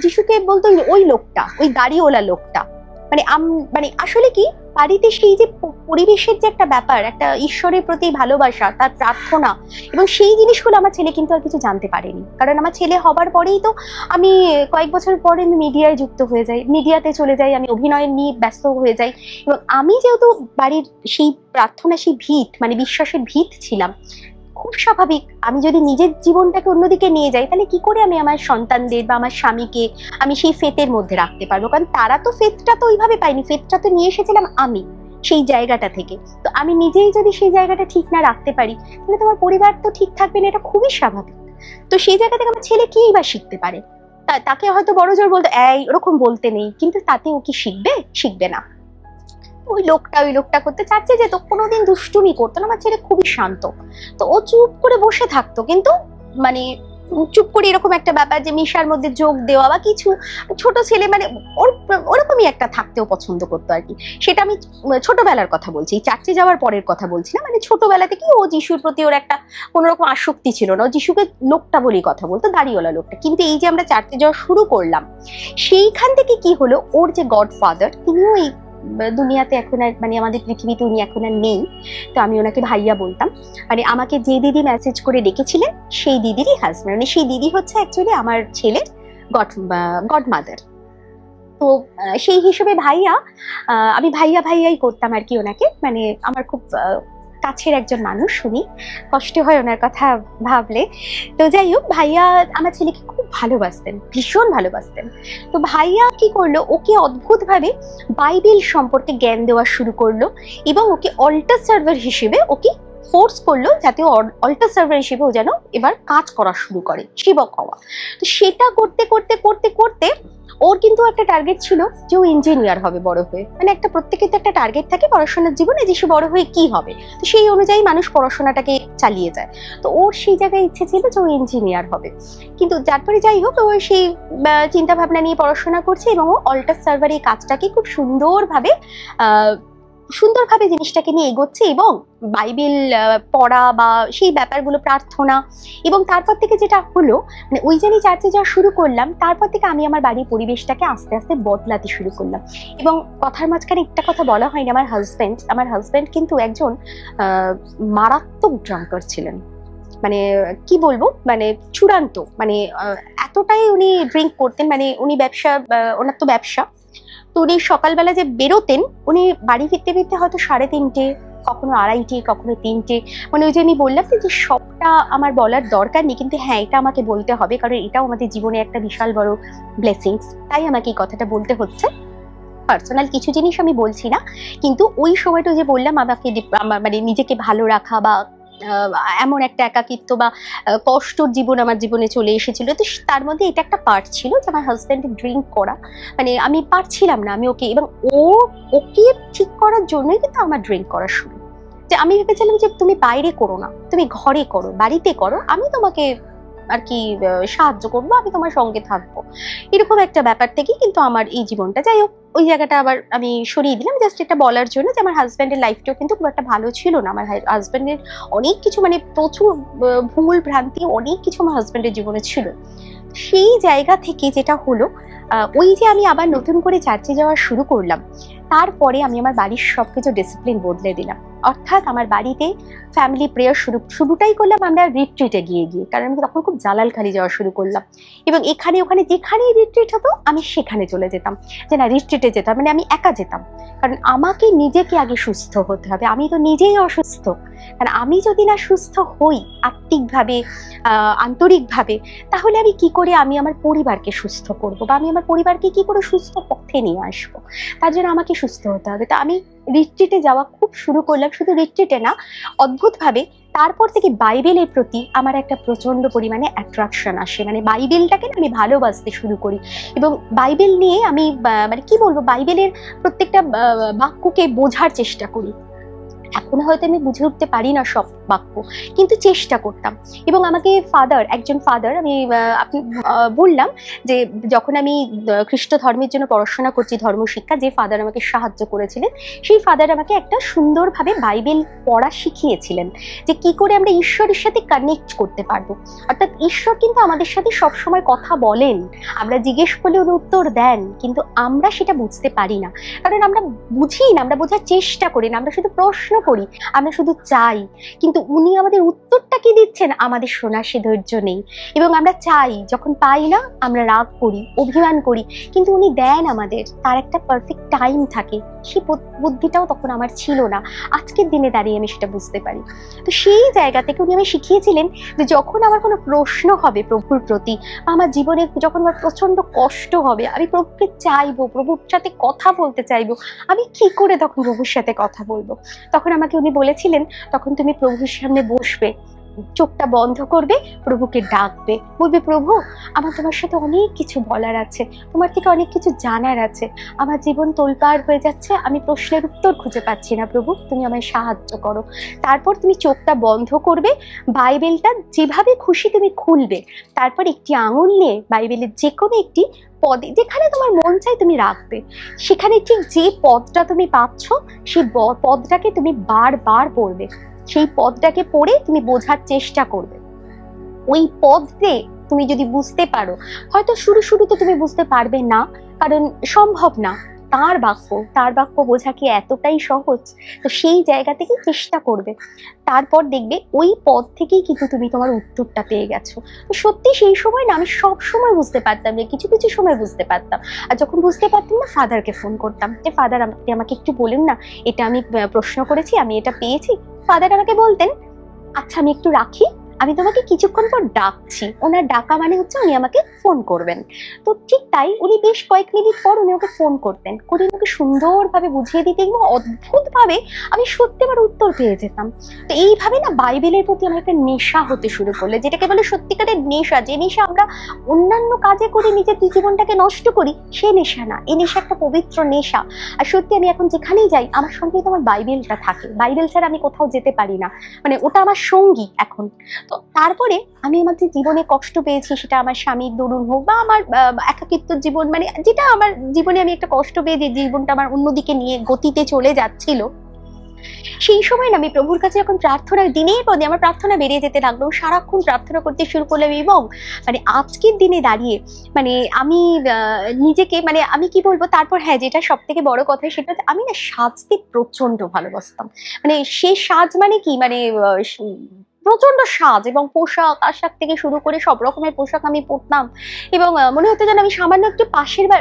যিশুকে বলতো ওই লোকটা, ওই গাড়িওয়ালা লোকটা, মানে আসলে কি বাড়িতে সেই যে পরিবেশের যে একটা ব্যাপার, একটা ঈশ্বরের প্রতি ভালোবাসা, তার প্রার্থনা, এবং সেই জিনিসগুলো আমার ছেলে কিন্তু আর কিছু জানতে পারেনি। কারণ আমার ছেলে হবার পরেই তো আমি কয়েক বছর পরে আমি মিডিয়ায় যুক্ত হয়ে যাই, মিডিয়াতে চলে যাই, আমি অভিনয় নিয়ে ব্যস্ত হয়ে যাই। এবং আমি যেহেতু বাড়ির সেই প্রার্থনা, সেই ভিত, মানে বিশ্বাসের ভিত ছিলাম, খুব স্বাভাবিক আমি যদি নিজের জীবনটাকে অন্যদিকে নিয়ে যাই, তাহলে কি করে আমি আমার সন্তানদের বা আমার স্বামীকে আমি সেই ফেতের মধ্যে রাখতে পারবো? কারণ তারা তো ফেতটা তো ওইভাবে পাইনি, ফেতটা তো নিয়ে এসেছিলাম আমি সেই জায়গাটা থেকে। তো আমি নিজেই যদি সেই জায়গাটা ঠিক না রাখতে পারি, তাহলে তোমার পরিবার তো ঠিক থাকবে না, এটা খুবই স্বাভাবিক। তো সেই জায়গা থেকে আমার ছেলে কি বা শিখতে পারে? তাকে হয়তো বড় জোর বলতে, এই ওরকম বলতে নেই, কিন্তু তাতে ও কি শিখবে? শিখবে না। ওই লোকটা করতে চাচ্ছে যে, তো কোনোদিন দুষ্টুমি করতো না। আমার ছেলে খুবই শান্ত, তো ও চুপ করে বসে থাকতো, কিন্তু মানে চুপ করে এরকম একটা ব্যাপার যে মিশার মধ্যে যোগ দেওয়া বা কিছু, ছোট ছেলে মানে ওরকমই একটা থাকতেও পছন্দ করতো আর কি। সেটা আমি ছোটবেলার কথা বলছি, চার্চে যাওয়ার পরের কথা বলছি না। মানে ছোটবেলা থেকে ও যিশুর প্রতি ওর একটা কোনোরকম আসক্তি ছিল না, ও যিশুকে লোকটা বলেই কথা বলতো, দাড়িওয়ালা লোকটা। কিন্তু এই যে আমরা চার্চে যাওয়া শুরু করলাম, সেইখান থেকে কি হলো, ওর যে গডফাদার, তিনিও এই দুনিয়াতে এখন আর, মানে আমাদের পৃথিবীতে উনি এখন আর নেই। তো আমি ওনাকে ভাইয়া বলতাম। মানে আমাকে যে দিদি মেসেজ করে ডেকেছিলেন, সেই দিদিরই হাজব্যান্ড, মানে সেই দিদি হচ্ছে অ্যাকচুয়ালি আমার ছেলের গডমাদার। তো সেই হিসেবে ভাইয়া, আমি ভাইয়া ভাইয়াই করতাম আর কি ওনাকে। মানে আমার খুব কাছের একজন মানুষ, শুনি কষ্ট হয় ওনার কথা ভাবলে। তো যাই হোক, ভাইয়া আমার ছেলেকে খুব ভালোবাসতেন, ভীষণ ভালোবাসতেন। তো ভাইয়া কি করলো, ওকে অদ্ভুত ভাবে বাইবেল সম্পর্কে জ্ঞান দেওয়া শুরু করলো, এবং ওকে অল্টার সার্ভার হিসেবে ওকে ফোর্স করলো যাতে অল্টার সার্ভার হিসেবে ও যেন এবার কাজ করা শুরু করে, সেবক হওয়া। তো সেটা করতে করতে করতে করতে ওর কিন্তু একটা টার্গেট ছিল যে ও ইঞ্জিনিয়ার হবে বড় হয়ে। মানে একটা প্রত্যেকের তো একটা টার্গেট থাকে পড়াশোনার জীবনে, যে সে বড় হয়ে কি হবে, তো সেই অনুযায়ী মানুষ পড়াশোনাটাকে চালিয়ে যায়। তো ওর সেই জায়গায় ইচ্ছে ছিল যে ও ইঞ্জিনিয়ার হবে। কিন্তু তারপরে যাই হোক, ও সেই চিন্তা ভাবনা নিয়ে পড়াশোনা করছে, এবং ও অল্টার সার্ভার এই কাজটাকে খুব সুন্দরভাবে জিনিসটাকে নিয়ে এগোচ্ছে, এবং বাইবেল পড়া বা সেই ব্যাপারগুলো, প্রার্থনা। এবং তারপর থেকে যেটা হলো, মানে ওই যে আমি চার্চে যাওয়া শুরু করলাম, তারপর থেকে আমি আমার বাড়ির পরিবেশটাকে আস্তে আস্তে বদলাতে শুরু করলাম। এবং কথার মাঝখানে একটা কথা বলা হয়নি, আমার হাজব্যান্ড কিন্তু একজন মারাত্মক ড্রাঙ্কার ছিলেন। মানে কি বলবো, মানে চূড়ান্ত, মানে এতটাই উনি ড্রিঙ্ক করতেন। মানে উনি ওনার তো ব্যবসা, তো উনি সকালবেলা যে বেরোতেন, উনি বাড়ি ফিরতে ফিরতে হয়তো 3:30, কখনো 2:30, কখনো 3টে। মানে ওই যে আমি বললাম যে সবটা আমার বলার দরকার নেই, কিন্তু হ্যাঁ, এটা আমাকে বলতে হবে, কারণ এটাও আমাদের জীবনে একটা বিশাল বড় ব্লেসিংস, তাই আমাকে এই কথাটা বলতে হচ্ছে। পার্সোনাল কিছু জিনিস আমি বলছি না, কিন্তু ওই সময়টা যে বললাম, আমাকে মানে নিজেকে ভালো রাখা বা এমন একটা একাকিত্ব বা কষ্টর জীবন আমার জীবনে চলে এসেছিল, তো তার মধ্যে এটা একটা পার্ট ছিল যে আমার হাজব্যান্ডের ড্রিঙ্ক করা। মানে আমি পারছিলাম না, আমি ওকে, এবং ওকে ঠিক করার জন্যই কিন্তু আমার ড্রিঙ্ক করা শুরু। যে আমি ভেবেছিলাম যে তুমি বাইরে করো না, তুমি ঘরে করো, বাড়িতে করো, আমি তোমাকে আর কি সাহায্য করবো, আমি তোমার সঙ্গে থাকবো, এরকম একটা ব্যাপার থেকে কিন্তু আমার এই জীবনটা। যাই হোক, ওই জায়গাটা আবার আমি সরিয়ে দিলাম, জাস্ট এটা বলার জন্য যে আমার হাজব্যান্ডের লাইফটাও কিন্তু খুব একটা ভালো ছিল না। আমার হাজব্যান্ডের অনেক কিছু, মানে প্রচুর ভুল ভ্রান্তি, অনেক কিছু আমার হাজব্যান্ডের জীবনে ছিল। সেই জায়গা থেকে যেটা হলো, ওই যে আমি আবার নতুন করে চার্চে যাওয়া শুরু করলাম, তারপরে আমি আমার বাড়ির সবকিছু ডিসিপ্লিন বদলে দিলাম। অর্থাৎ আমার বাড়িতে ফ্যামিলি প্রেয়ার শুরুটাই করলাম আমরা রিট্রিটে গিয়ে, কারণ আমি তখন খুব জালালখালি যাওয়া শুরু করলাম। এবং এখানে ওখানে যেখানেই রিট্রিট হতো, আমি সেখানে চলে যেতাম, যে না রিট্রিটে যেতাম, মানে আমি একা যেতাম। কারণ আমাকে নিজেকে আগে সুস্থ হতে হবে, আমি তো নিজেই অসুস্থ। কারণ আমি যদি না সুস্থ হই আত্মিকভাবে, আন্তরিকভাবে, তাহলে আমি কি করে আমি আমার পরিবারকে সুস্থ করব, বা আমি আমার পরিবারকে কি করে সুস্থ পথে নিয়ে আসবো? তার জন্য আমাকে সুস্থ হতে হবে। তা আমি রিট্রিটে যাওয়া খুব শুরু করলাম, শুধু রিট্রিটে না, অদ্ভুতভাবে তারপর থেকে বাইবেলের প্রতি আমার একটা প্রচন্ড পরিমাণে অ্যাট্রাকশন আসে। মানে বাইবেলটাকে না আমি ভালোবাসতে শুরু করি, এবং বাইবেল নিয়ে আমি মানে কি বলবো, বাইবেলের প্রত্যেকটা বাক্যকে বোঝার চেষ্টা করি। এখন হয়তো আমি বুঝে উঠতে পারি না সব বাক্য, কিন্তু চেষ্টা করতাম। এবং আমাকে একজন ফাদার, আমি বললাম যে যখন আমি খ্রিস্ট ধর্মের জন্য পড়াশোনা করছি, ধর্মশিক্ষা, যে ফাদার আমাকে সাহায্য করেছিলেন, সেই ফাদার আমাকে একটা সুন্দরভাবে বাইবেল পড়া শিখিয়েছিলেন, যে কি করে আমরা ঈশ্বরের সাথে কানেক্ট করতে পারবো। অর্থাৎ ঈশ্বর কিন্তু আমাদের সাথে সবসময় কথা বলেন, আমরা জিজ্ঞেস করলে উনি উত্তর দেন, কিন্তু আমরা সেটা বুঝতে পারি না, কারণ আমরা বুঝি না, আমরা বোঝার চেষ্টা করি না, আমরা শুধু প্রশ্ন করি, আমরা শুধু চাই, কিন্তু উনি আমাদের উত্তরটা কি দিচ্ছেন আমাদের শোনার সে ধৈর্য নেই। এবং আমরা চাই, যখন পাই না আমরা রাগ করি, অভিমান করি, কিন্তু উনি দেন আমাদের, তার একটা পারফেক্ট টাইম থাকে। সেই বুদ্ধিটাও তখন আমার ছিল না, আজকের দিনে দাঁড়িয়ে আমি সেটা বুঝতে পারি। তো সেই জায়গা থেকে উনি আমি শিখিয়েছিলেন যে যখন আমার কোনো প্রশ্ন হবে প্রভুর প্রতি, আমার জীবনে যখন আমার প্রচন্ড কষ্ট হবে, আমি প্রভুকে চাইবো, প্রভুর সাথে কথা বলতে চাইবো, আমি কি করে তখন প্রভুর সাথে কথা বলবো? তখন আমাকে উনি বলেছিলেন, তখন তুমি প্রভুর সামনে বসবে, চোখটা বন্ধ করবে, প্রভুকে ডাকবে, বলবে প্রভু আমার তোমার সাথে অনেক কিছু বলার আছে, তোমার থেকে অনেক কিছু জানার আছে, আমার জীবন তোলপাড় হয়ে যাচ্ছে, আমি প্রশ্নের উত্তর খুঁজে পাচ্ছি না, প্রভু তুমি আমায় সাহায্য করো। তারপর তুমি চোখটা বন্ধ করবে, বাইবেলটা যেভাবে খুশি তুমি খুলবে, তারপর একটি আঙুল নিয়ে বাইবেলের যে কোনো একটি পদে, যেখানে তোমার মন চাই তুমি রাখবে, সেখানে ঠিক যে পদটা তুমি পাচ্ছ সেই পদটাকে তুমি বারবার পড়বে, সেই পদটাকে পড়ে তুমি বোঝার চেষ্টা করবে। ওই পদে তুমি যদি বুঝতে পারো, হয়তো শুরুতে তুমি বুঝতে পারবে না, কারণ সম্ভব না, তার বাক্য বোঝা কি এতটাই সহজ? তো সেই জায়গা থেকে চেষ্টা করবে, তারপর দেখবে ওই পদ থেকেই কিন্তু তুমি তোমার উত্তরটা পেয়ে গেছো। তো সত্যি সেই সময় না আমি সব সময় বুঝতে পারতাম না, কিছু কিছু সময় বুঝতে পারতাম, আর যখন বুঝতে পারতাম না ফাদারকে ফোন করতাম, যে ফাদার আমাকে একটু বলুন না, এটা আমি প্রশ্ন করেছি, আমি এটা পেয়েছি। ফাদার আমাকে বলতেন, আচ্ছা আমি একটু রাখি, আমি তোমাকে কিছুক্ষণ পর ডাকছি। ওনার ডাকা মানে হচ্ছে উনি আমাকে ফোন করবেন। তো ঠিক তাই উনি বেশ কয়েক মিনিট পর উনি ওকে ফোন করতেন, করে ওকে সুন্দরভাবে বুঝিয়ে দিতে এবং অদ্ভুতভাবে আমি সত্যি আমার উত্তর পেয়ে যেতাম। তো এইভাবে না বাইবেলের প্রতি আমার একটা নেশা হতে শুরু করলো, যেটাকে বলে সত্যিকারের নেশা। যে নেশা আমরা অন্যান্য কাজে করে নিজের জীবনটাকে নষ্ট করি, সে নেশা না, এই নেশা একটা পবিত্র নেশা। আর সত্যি আমি এখন যেখানেই যাই আমার সঙ্গে তো আমার বাইবেলটা থাকে, বাইবেল ছাড়া আমি কোথাও যেতে পারি না, মানে ওটা আমার সঙ্গী এখন। তো তারপরে আমি আমার যে জীবনে কষ্ট পেয়েছি, সেটা আমার স্বামীর দরুন হোক বা আমার একাকিত্ব জীবন, মানে যেটা আমার জীবনে আমি একটা কষ্ট পেয়ে যে জীবনটা আমার অন্যদিকে নিয়ে গতিতে চলে যাচ্ছিল, সেই সময় না আমি প্রভুর কাছে যখন প্রার্থনার দিনের পদে আমার প্রার্থনা বেরিয়ে যেতে লাগলো, সারাক্ষণ প্রার্থনা করতে শুরু করলাম। এবং মানে আজকের দিনে দাঁড়িয়ে মানে আমি নিজেকে, মানে আমি কি বলবো, তারপর হ্যাঁ যেটা সব থেকে বড় কথা সেটা হচ্ছে আমি না সাজতে প্রচন্ড ভালোবাসতাম। মানে সে সাজ মানে কি, মানে প্রচন্ড সাজ এবং পোশাক আশাক থেকে শুরু করে সব রকমের পোশাক আমি পরতাম। এবং মনে হতো যেন আমি সামান্য একটু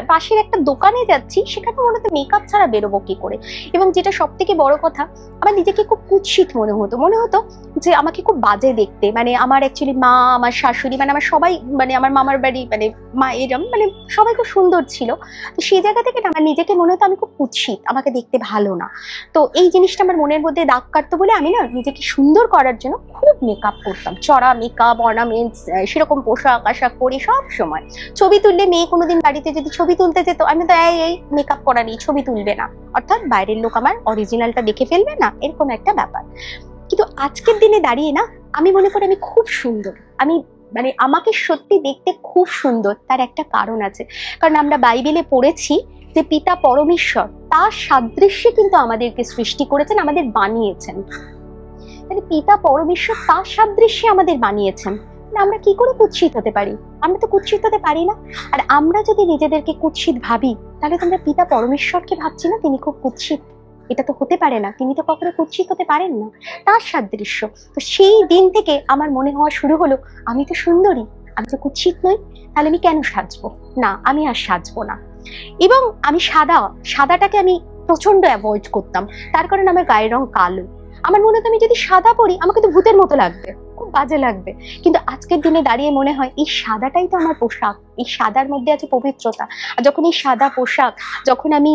পাশের একটা দোকানে যাচ্ছি, সেখানে মনে হতো মেকআপ ছাড়া বেরোবো কি করে। এবং যেটা সব থেকে বড় কথা, আমার নিজেকে খুব কুৎসিত মনে হতো যে আমাকে খুব বাজে দেখতে। মানে আমার অ্যাকচুয়ালি মা, আমার শাশুড়ি, মানে আমার সবাই, মানে আমার মামার বাড়ি, মানে মা এরম, মানে সবাই খুব সুন্দর ছিল। তো সেই জায়গা থেকে না আমার নিজেকে মনে হতো আমি খুব কুৎসিত, আমাকে দেখতে ভালো না। তো এই জিনিসটা আমার মনের মধ্যে দাগ কাটতো বলে আমি না নিজেকে সুন্দর করার জন্য খুব মেকআপ করতাম, চড়া মেকআপ, অর্নামেন্টস, সেরকম পোশাক আশাক পরে সব সময়। ছবি তুললে, মেয়ে কোনোদিন বাড়িতে যদি ছবি তুলতে যেত, আমি তো এই মেকআপ করা নেই, ছবি তুলবে না, অর্থাৎ বাইরের লোক আমার অরিজিনালটা দেখে ফেলবে না, এরকম একটা ব্যাপার। কিন্তু আজকের দিনে দাঁড়িয়ে না আমি মনে করি আমি খুব সুন্দর, আমি মানে আমাকে সত্যি দেখতে খুব সুন্দর। তার একটা কারণ আছে, কারণ আমরা বাইবেলে পড়েছি যে পিতা পরমেশ্বর তার সাদৃশ্যে কিন্তু আমাদেরকে সৃষ্টি করেছেন, আমাদের বানিয়েছেন। তাহলে পিতা পরমেশ্বর তার সাদৃশ্যে আমাদের বানিয়েছেন, আমরা কি করে কুৎসিত হতে পারি? আমরা তো কুৎসিত হতে পারি না। আর আমরা যদি নিজেদেরকে কুৎসিত ভাবি, তাহলে তো আমরা পিতা পরমেশ্বরকে ভাবছি না তিনি খুব কুৎসিত, এটা তো হতে পারে না, তিনি তো কখনো কুৎসিত হতে পারেন না, তার সাদৃশ্য। তো সেই দিন থেকে আমার মনে হওয়া শুরু হলো, আমি তো সুন্দরী, আমি তো কুৎসিত নই, তাহলে আমি কেন সাজবো না, আমি আর সাজবো না। এবং আমি সাদাটাকে আমি প্রচন্ড অ্যাভয়েড করতাম, তার কারণ আমার গায়ের রং কালো। আমার মনে হতো আমি যদি সাদা পরি আমাকে তো ভূতের মতো লাগবে, খুব বাজে লাগবে। কিন্তু আজকের দিনে দাঁড়িয়ে মনে হয় এই সাদাটাই তো আমার পোশাক, এই সাদার মধ্যে আছে পবিত্রতা। আর যখন এই সাদা পোশাক, যখন আমি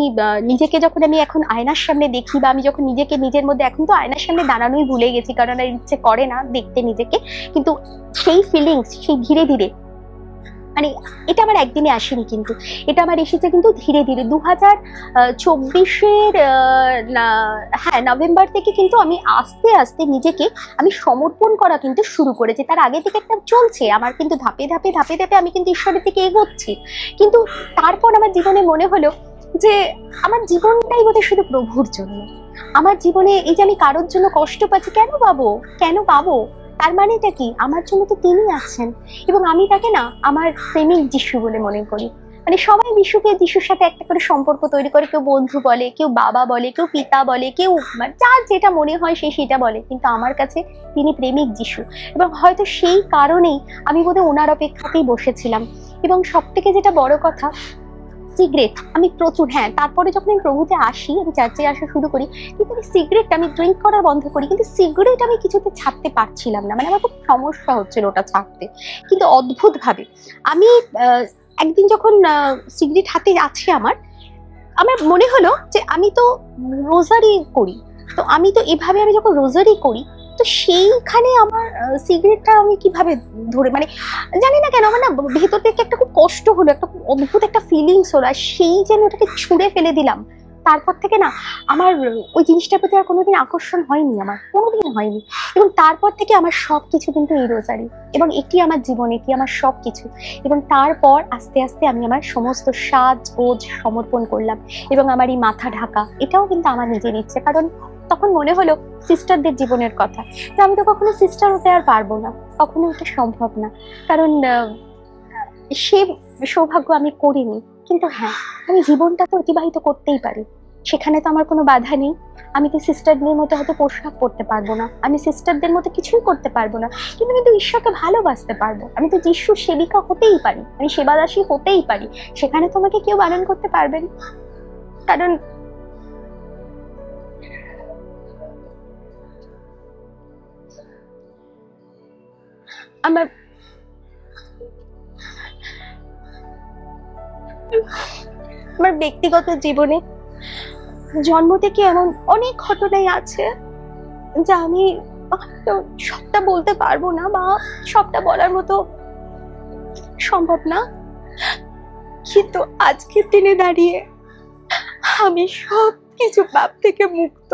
নিজেকে, যখন আমি এখন আয়নার সামনে দেখি, বা আমি যখন নিজেকে নিজের মধ্যে, এখন তো আয়নার সামনে দাঁড়ানোই ভুলে গেছি, কারণ আর ইচ্ছে করে না দেখতে নিজেকে, কিন্তু সেই ফিলিংস, সেই ধীরে ধীরে মানে এটা আমার একদিনে আসেনি, কিন্তু এটা আমার এসেছে কিন্তু ধীরে ধীরে 2024-এর হ্যাঁ নভেম্বর থেকে কিন্তু আমি আস্তে আস্তে নিজেকে আমি সমর্পণ করা কিন্তু শুরু করেছি। তার আগে থেকে একটা চলছে আমার, কিন্তু ধাপে ধাপে ধাপে ধাপে আমি কিন্তু ঈশ্বরের দিকে এগোচ্ছি। কিন্তু তারপর আমার জীবনে মনে হলো যে আমার জীবনটাই বোধহয় শুধু প্রভুর জন্য। আমার জীবনে এই যে আমি কারোর জন্য কষ্ট পাচ্ছি, কেন পাবো, কেন পাবো? তার মানেটা কি? আমার জন্য তো তিনি আছেন, এবং আমি তাকে না আমার প্রেমিক যিশু বলে মনে করি। মানে সবাই যিশুর সাথে একটা করে সম্পর্ক তৈরি করে, কেউ বন্ধু বলে, কেউ বাবা বলে, কেউ পিতা বলে, কেউ যার যেটা মনে হয় সে সেটা বলে, কিন্তু আমার কাছে তিনি প্রেমিক যিশু। এবং হয়তো সেই কারণেই আমি বোধহয় ওনার অপেক্ষাতেই বসেছিলাম। এবং সব থেকে যেটা বড় কথা, সিগারেট আমি প্রচুর, হ্যাঁ তারপরে যখন আমি প্রভুতে আসি, আমি চার্চে আসা শুরু করি, কিন্তু আমি সিগারেট আমি ড্রিঙ্ক করা বন্ধ করি, কিন্তু সিগারেট আমি কিছুতে ছাড়তে পারছিলাম না। মানে আমার খুব সমস্যা হচ্ছিল ওটা ছাড়তে। কিন্তু অদ্ভুত ভাবে আমি একদিন যখন সিগারেট হাতে আছে আমার মনে হলো যে আমি তো রোজারি করি, তো আমি তো এভাবে আমি যখন রোজারি করি, তো সেইখানে আমার সিগারেটটা আমি কিভাবে ধরে, মানে জানি না কেন আমার না ভেতর থেকে একটা খুব কষ্ট হলো, একটা খুব অদ্ভুত একটা ফিলিংস হলো, আর সেই যেন ওটাকে ছুঁড়ে ফেলে দিলাম। তারপর থেকে না আমার ওই জিনিসটার প্রতি আর কোনোদিন আকর্ষণ হয়নি, আমার কোনোদিন হয়নি। এবং তারপর থেকে আমার সবকিছু কিন্তু এই রোজারি, এবং এটি আমার জীবন, এটি আমার সবকিছু। এবং তারপর আস্তে আস্তে আমি আমার সমস্ত সাজগোজ সমর্পণ করলাম, এবং আমার এই মাথা ঢাকা এটাও কিন্তু আমার নিজের ইচ্ছে। কারণ তখন মনে হলো সিস্টারদের জীবনের কথা, যে আমি তো কখনো সিস্টার হতে আর পারবো না, কখনো এটা সম্ভব না, কারণ সে সৌভাগ্য আমি করিনি। কিন্তু হ্যাঁ, আমি জীবনটা তো অতিবাহিত করতেই পারি, সেখানে তো আমার কোনো বাধা নেই। আমি তো সিস্টারদের মতো হয়তো পোশাক পরতে পারবো না, আমি সিস্টারদের মতো কিছুই করতে পারবো না, কিন্তু আমি তো ঈশ্বরকে ভালোবাসতে পারবো। আমি তো যিশুর সেবিকা হতেই পারি, আমি সেবাদাসী হতেই পারি। সেখানে তো আমাকে কেউ বারণ করতে পারবে না, কারণ আমার আমার ব্যক্তিগত জীবনে জন্ম থেকে এমন অনেক ঘটনাই আছে যা আমি তো সবটা বলতে পারবো না, বা সবটা বলার মতো সম্ভব না। কিন্তু আজকের দিনে দাঁড়িয়ে আমি সব কিছু পাপ থেকে মুক্ত,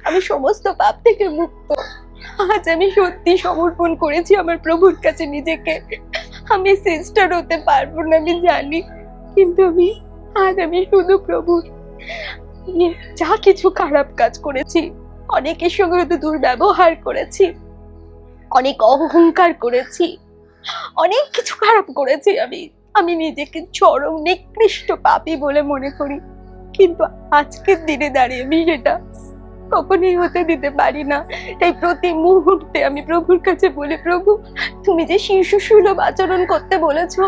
আমি সমস্ত পাপ থেকে মুক্ত। আজ আমি সত্যি সমর্পণ করেছি আমার প্রভুর কাছে নিজেকে। আমি সিস্টার হতে পারবো না আমি জানি, কিন্তু আমি শুধু প্রভুর। যা কিছু খারাপ কাজ করেছি, অনেকের সঙ্গে হয়তো দুর্ব্যবহার করেছি, অনেক অহংকার করেছি, অনেক কিছু খারাপ করেছি, আমি নিজেকে চরম নিকৃষ্ট পাপী বলে মনে করি। কিন্তু আজকের দিনে দাঁড়িয়ে আমি সেটা কখনোই হতে দিতে পারি না। তাই প্রতি মুহূর্তে আমি প্রভুর কাছে বলি, প্রভু তুমি যে শিশু সুলভ আচরণ করতে বলেছো,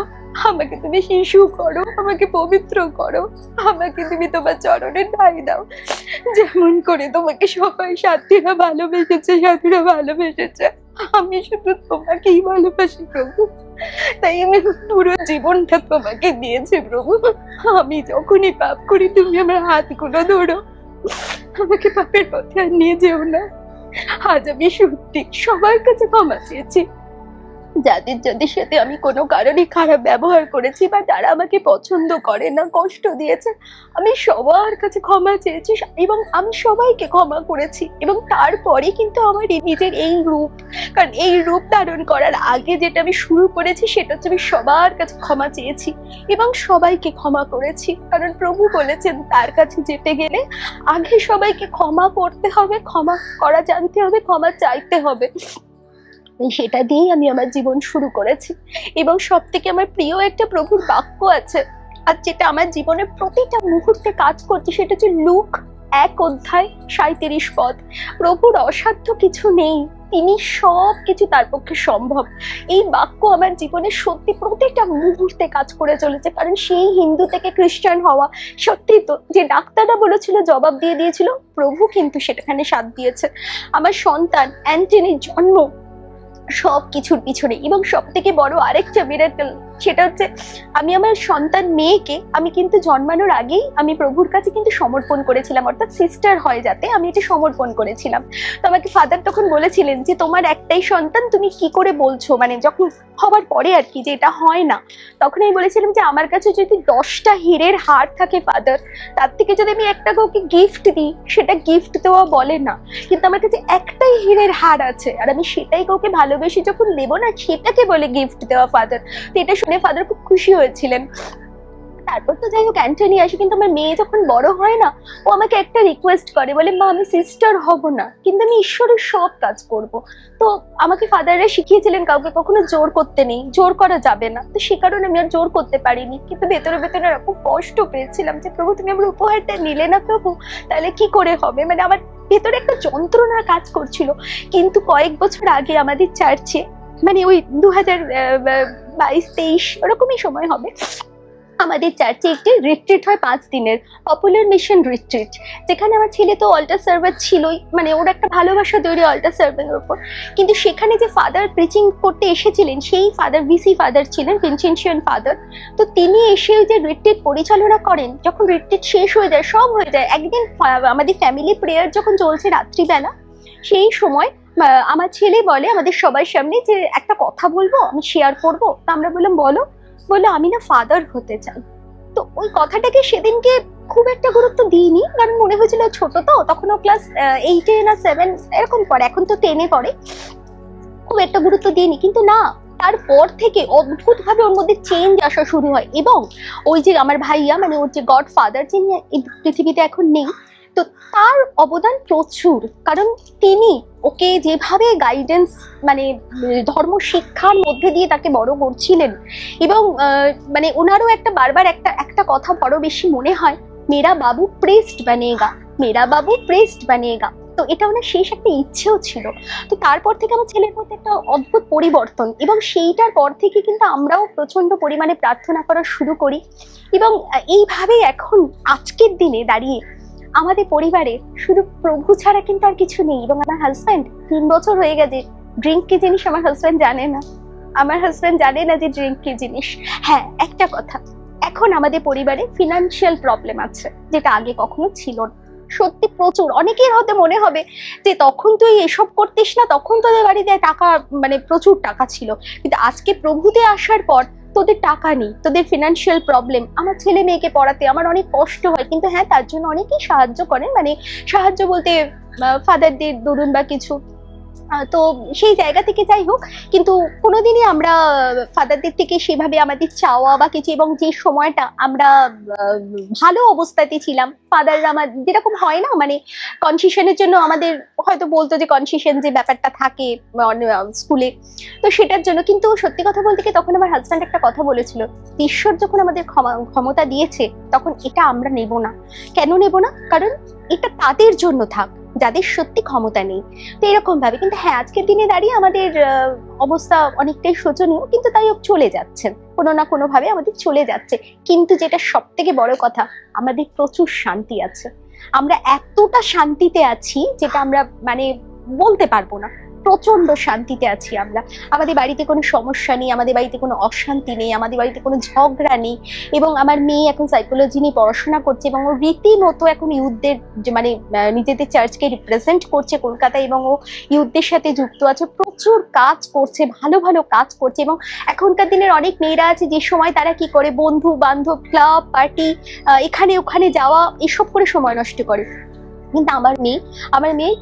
আমাকে তুমি শিশু করো, আমাকে পবিত্র করো, আমাকে তুমি তোমার চরণে ঠাঁই দাও। যেমন করে তোমাকে সবাই সাথীরা ভালোবেসেছে, আমি শুধু তোমাকেই ভালোবাসি প্রভু। তাই আমি পুরো জীবনটা তোমাকে দিয়েছি প্রভু। আমি যখনই পাপ করি তুমি আমার হাতগুলো ধরো, আমাকে পাপের পথে আর নিয়ে যেও না। আজ আমি সত্যি সবার কাছে ক্ষমা চেয়েছি, যাদের সাথে আমি কোনো কারণে খারাপ ব্যবহার করেছি, বা যারা আমাকে পছন্দ করে না, কষ্ট দিয়েছে, আমি সবার কাছে ক্ষমা চেয়েছি, এবং আমি সবাইকে ক্ষমা করেছি। এবং তারপরে কিন্তু আমার নিজের এই রূপ, কারণ এই রূপ ধারণ করার আগে যেটা আমি শুরু করেছি সেটা হচ্ছে আমি সবার কাছে ক্ষমা চেয়েছি এবং সবাইকে ক্ষমা করেছি। কারণ প্রভু বলেছেন তার কাছে যেতে গেলে আগে সবাইকে ক্ষমা করতে হবে, ক্ষমা করা জানতে হবে, ক্ষমা চাইতে হবে। সেটা দিয়েই আমি আমার জীবন শুরু করেছি। এবং সব থেকে আমার প্রিয় একটা প্রভুর বাক্য আছে, আর যেটা আমার জীবনের প্রতিটা মুহূর্তে কাজ করছে, সেটা হচ্ছে লুক 1:37। প্রভুর অসাধ্য কিছু নেই, তিনি সব কিছু তার পক্ষে সম্ভব। এই বাক্য আমার জীবনে সত্যি প্রতিটা মুহূর্তে কাজ করে চলেছে। কারণ সেই হিন্দু থেকে খ্রিস্টান হওয়া, সত্যি তো যে ডাক্তাররা বলেছিল জবাব দিয়ে দিয়েছিল, প্রভু কিন্তু সেটাখানে সাথ দিয়েছে। আমার সন্তান অ্যান্টনির জন্ম সব কিছুর পিছনে, এবং সব থেকে বড় আরেকটা মিরাকল, সেটা হচ্ছে আমি আমার সন্তান মেয়েকে আমি কিন্তু জন্মানোর আগেই আমি প্রভুর কাছে কিন্তু সমর্পণ করেছিলাম, অর্থাৎ সিস্টার হয় যাতে আমি এটা সমর্পণ করেছিলাম। তো আমাকে ফাদার তখন বলেছিলেন যে তোমার একটাই সন্তান, তুমি কি করে বলছো, মানে যখন হবার পরে আর কি, যে এটা হয় না, তখন আমি বলেছিলাম যে আমার কাছে যদি 10টা হীরের হার থাকে ফাদার, তার থেকে যদি আমি একটা কাউকে গিফট দিই সেটা গিফট দেওয়া বলে না, কিন্তু আমার কাছে একটাই হীরের হার আছে আর আমি সেটাই কাউকে ভালোবেসে যখন দেবো না সেটাকে বলে গিফট দেওয়া ফাদার। তো এটা শুনে ফাদার খুব খুশি হয়েছিলেন। তারপর তো যাই হোক অ্যান্টনি আসে, কিন্তু আমার মেয়ে যখন বড় হয় না, ও আমাকে একটা রিকোয়েস্ট করে, বলে মা আমি সিস্টার হব না কিন্তু আমি ঈশ্বরের সব কাজ করব। তো আমাকে ফাদাররা শিখিয়েছিলেন কাউকে কখনো জোর করতে নেই, জোর করা যাবে না, তো সে কারণে আমি আর জোর করতে পারিনি। কিন্তু ভেতরে ভেতরে খুব কষ্ট পেয়েছিলাম যে প্রভু তুমি আমার উপহারটা নিলে না প্রভু, তাহলে কি করে হবে, মানে আমার ভেতরে একটা যন্ত্রণা কাজ করছিল। কিন্তু কয়েক বছর আগে আমাদের চার্চে, মানে ওই 2022-23 ওরকমই সময় হবে, আমাদের চার্চে একটি রিট্রিট হয় 5 দিনের, পপুলার মিশন রিট্রিট, যেখানে আমার ছেলে তো অল্টার সার্ভার ছিলই, মানে ওর একটা ভালোবাসা তৈরি অল্টার সার্ভারের উপর। কিন্তু সেখানে যে ফাদার প্রিচিং করতে এসেছিলেন সেই ফাদার ভিসি ফাদার ছিলেন, ভিনসেন্সিয়ান ফাদার। তো তিনি এসে যে রিট্রিট পরিচালনা করেন, যখন রিট্রিট শেষ হয়ে যায়, সব হয়ে যায়, একদিন আমাদের ফ্যামিলি প্রেয়ার যখন চলছে রাত্রিবেলা, সেই সময় আমার ছেলে বলে আমাদের সবার সামনে যে একটা কথা বলবো, আমি শেয়ার করবো। তো আমরা বললাম বলো। বলে আমি না ফাদার হতে চাই। তো ওই কথাটাকে সেদিনকে খুব একটা গুরুত্ব দিইনি, কারণ মনে হয়েছিল ছোট তো, তখন ও ক্লাস 8 না 7 এরকম পড়ে, এখন তো 10-এ পড়ে, খুব একটা গুরুত্ব দিইনি। কিন্তু না, তারপর থেকে অদ্ভুত ভাবে ওর মধ্যে চেঞ্জ আসা শুরু হয়। এবং ওই যে আমার ভাইয়া, মানে ওর যে গড ফাদার, যিনি এই পৃথিবীতে এখন নেই, তো তার অবদান প্রচুর, কারণ তিনি ওকে যেভাবে গাইডেন্স, মানে ধর্ম শিক্ষার মধ্যে দিয়ে তাকে বড় করছিলেন। এবং মানে ওনারও একটা বারবার একটা কথা বড় বেশি মনে হয়, মেরা বাবু প্রেস্ট বানিয়েগা, মেরা বাবু প্রেস্ট বানিয়েগা। তো এটা ওনার শেষ একটা ইচ্ছেও ছিল। তো তারপর থেকে আমার ছেলের মধ্যে একটা অদ্ভুত পরিবর্তন, এবং সেইটার পর থেকে কিন্তু আমরাও প্রচন্ড পরিমাণে প্রার্থনা করা শুরু করি। এবং এইভাবে এখন আজকের দিনে দাঁড়িয়ে আমাদের পরিবারে শুধু প্রভু ছাড়া কিন্তু আর কিছু নেই। এবং আমার হাজব্যান্ড 3 বছর হয়ে গেছে, ড্রিঙ্ক কি জিনিস আমার হাজব্যান্ড জানে না, আমার হাজব্যান্ড জানে না যে ড্রিঙ্ক কি জিনিস। হ্যাঁ, একটা কথা, এখন আমাদের পরিবারে ফিনান্সিয়াল প্রবলেম আছে, যেটা আগে কখনো ছিল না। সত্যি প্রচুর। অনেকের হতে মনে হবে যে তখন তুই এসব করতিস না, তখন তোদের বাড়িতে টাকা, মানে প্রচুর টাকা ছিল, কিন্তু আজকে প্রভুতে আসার পর তোদের টাকা নেই, তোদের ফিনান্সিয়াল প্রবলেম। আমার ছেলে মেয়েকে পড়াতে আমার অনেক কষ্ট হয়, কিন্তু হ্যাঁ তার জন্য অনেকেই সাহায্য করেন, মানে সাহায্য বলতে ফাদারদের দরুন বা কিছু। তো সেই জায়গা থেকে যাই হোক, কিন্তু কোনোদিনই আমরা ফাদারদের থেকে সেভাবে আমাদের চাওয়া বা কিছু, এবং যে সময়টা আমরা ভালো অবস্থাতে ছিলাম, ফাদাররা আমার যেরকম হয় না, মানে কনসেশনের জন্য আমাদের হয়তো বলতো যে কনসেশন যে ব্যাপারটা থাকে স্কুলে, তো সেটার জন্য। কিন্তু সত্যি কথা বলতে কি, তখন আমার হাজব্যান্ড একটা কথা বলেছিল, ঈশ্বর যখন আমাদের ক্ষমতা দিয়েছে, তখন এটা আমরা নেব না। কেন নেব না? কারণ এটা তাদের জন্য থাক যাদের সত্যি ক্ষমতা নেই। তো এরকম ভাবে, কিন্তু হ্যাঁ আজকের দিনে দাঁড়িয়ে আমাদের অবস্থা অনেকটাই শোচনীয়, কিন্তু তাই চলে যাচ্ছেন, কোনো না কোনো ভাবে আমাদের চলে যাচ্ছে। কিন্তু যেটা সব থেকে বড় কথা, আমাদের প্রচুর শান্তি আছে। আমরা এতটা শান্তিতে আছি যেটা আমরা মানে বলতে পারবো না। প্রচন্ড শান্তিতে আছি আমরা। আমাদের বাড়িতে কোনো সমস্যা নেই, আমাদের বাড়িতে কোনো অশান্তি নেই, আমাদের বাড়িতে কোনো ঝগড়া নেই। এবং আমার মেয়ে এখন সাইকোলজি নিয়ে পড়াশোনা করছে, এবং ও রীতিমতো এখন ইউথদের মানে নিজেদের চার্চকে রিপ্রেজেন্ট করছে কলকাতায়, এবং ও ইউথদের সাথে যুক্ত আছে, প্রচুর কাজ করছে, ভালো ভালো কাজ করছে। এবং এখনকার দিনের অনেক মেয়েরা আছে যে সময় তারা কি করে, বন্ধু বান্ধব, ক্লাব পার্টি, এখানে ওখানে যাওয়া, এসব করে সময় নষ্ট করে। কিন্তু আমার মেয়ে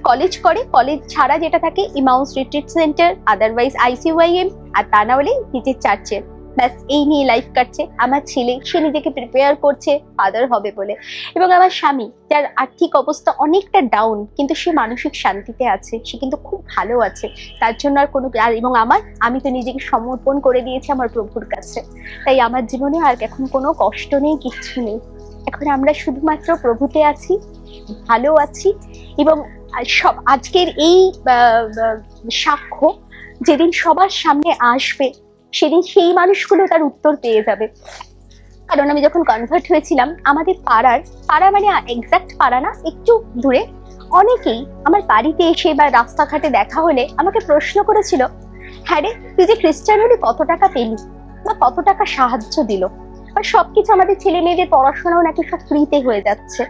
কলেজ করে, কলেজ ছাড়া যেটা থাকে ইমাউস রিট্রিট সেন্টার, আদারওয়াইজ ICYM, আর তা না হলে নিজের চার্চে, ব্যাস এই নিয়ে লাইফ কাটছে। আমার ছেলে, সে নিজেকে প্রিপেয়ার করছে ফাদার হবে বলে। এবং আমার স্বামী, যার আর্থিক অবস্থা অনেকটা ডাউন, কিন্তু সে মানসিক শান্তিতে আছে, সে কিন্তু খুব ভালো আছে, তার জন্য আর কোনো। এবং আমি তো নিজেকে সমর্পণ করে দিয়েছি আমার প্রভুর কাছে, তাই আমার জীবনে আর এখন কোনো কষ্ট নেই, কিচ্ছু নেই। এখন আমরা শুধুমাত্র প্রভুতে আছি, ভালো আছি। এবং সব আজকের এই সাক্ষ্য যেদিন সবার সামনে আসবে, সেদিন সেই মানুষগুলো তার উত্তর পেয়ে যাবে। কারণ আমি যখন কনভার্ট হয়েছিলাম, আমাদের পাড়া মানে এক্সাক্ট পাড়া না, একটু দূরে অনেকেই আমার বাড়িতে এসে বা রাস্তাঘাটে দেখা হলে আমাকে প্রশ্ন করেছিল, হ্যাঁ রে তুই যে খ্রিস্টান হলি কত টাকা পেলি? বা কত টাকা সাহায্য দিল, আর সবকিছু আমাদের ছেলে মেয়েদের পড়াশোনাও নাকি সব ফ্রিতে হয়ে যাচ্ছে,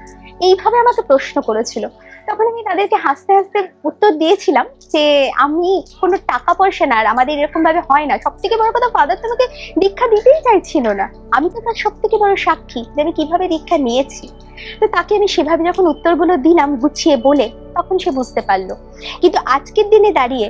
এইভাবে আমাকে প্রশ্ন করেছিল। তখন আমি তাদেরকে হাসতে হাসতে উত্তর দিয়েছিলাম যে আমি কোনো টাকা পয়সা না, আর আমাদের এরকম ভাবে হয় না। সব থেকে বড় কথা, ফাদার তো আমাকে দীক্ষা দিতেই চাইছিল না, আমি তো তার সব থেকে বড় সাক্ষী যে আমি কিভাবে দীক্ষা নিয়েছি। তো তাকে আমি সেভাবে যখন উত্তরগুলো দিলাম গুছিয়ে বলে, তখন সে বুঝতে পারলো। কিন্তু আজকের দিনে দাঁড়িয়ে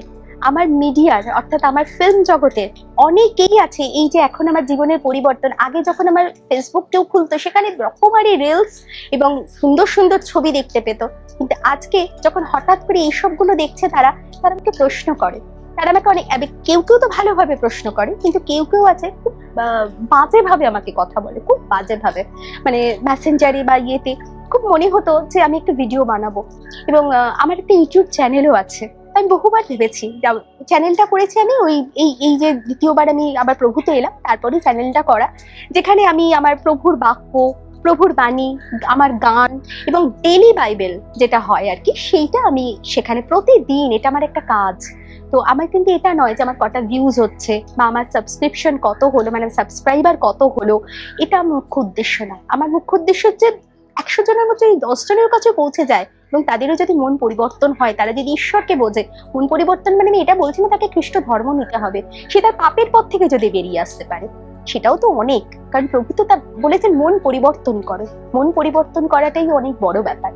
আমার মিডিয়ার অর্থাৎ আমার ফিল্ম জগতের অনেকেই আছে, এই যে এখন আমার জীবনের পরিবর্তন। আগে যখন আমার ফেসবুক কেউ খুলতো সেখানে রকমারি রিলস এবং সুন্দর সুন্দর ছবি দেখতে পেত, কিন্তু আজকে যখন হঠাৎ করে এইসবগুলো দেখছে তারা তারা আমাকে প্রশ্ন করে। তারা আমাকে অনেক, কেউ কেউ তো ভালোভাবে প্রশ্ন করে, কিন্তু কেউ কেউ আছে খুব বাজে ভাবে আমাকে কথা বলে, খুব বাজে ভাবে, মানে মেসেঞ্জারে বা ইয়েতে। খুব মনে হতো যে আমি একটা ভিডিও বানাবো, এবং আমার একটা ইউটিউব চ্যানেলও আছে। আমি বহুবার ভেবেছি, চ্যানেলটা করেছি আমি ওই এই এই যে দ্বিতীয়বার আমি আবার প্রভুতে এলাম তারপরে চ্যানেলটা করা, যেখানে আমি আমার প্রভুর বাক্য, প্রভুর বাণী, আমার গান এবং ডেইলি বাইবেল যেটা হয় আর কি, সেইটা আমি সেখানে প্রতিদিন, এটা আমার একটা কাজ। তো আমার কিন্তু এটা নয় যে আমার কটা ভিউজ হচ্ছে বা আমার সাবস্ক্রিপশন কত হলো, মানে সাবস্ক্রাইবার কত হলো, এটা মুখ্য উদ্দেশ্য না। আমার মুখ্য উদ্দেশ্য হচ্ছে 100 জনের মধ্যে 10 জনের কাছে পৌঁছে যায়, এবং তাদেরও যদি মন পরিবর্তন হয়, তারা যদি ঈশ্বরকে বোঝে। মন পরিবর্তন মানে আমি এটা বলছি না তাকে খ্রিস্ট ধর্ম নিতে হবে, সে তার পাপের পথ থেকে যদি বেরিয়ে আসতে পারে সেটাও তো অনেক। কারণ প্রভু তো তা বলেছেন মন পরিবর্তন করো, মন পরিবর্তন করাটাই অনেক বড় ব্যাপার।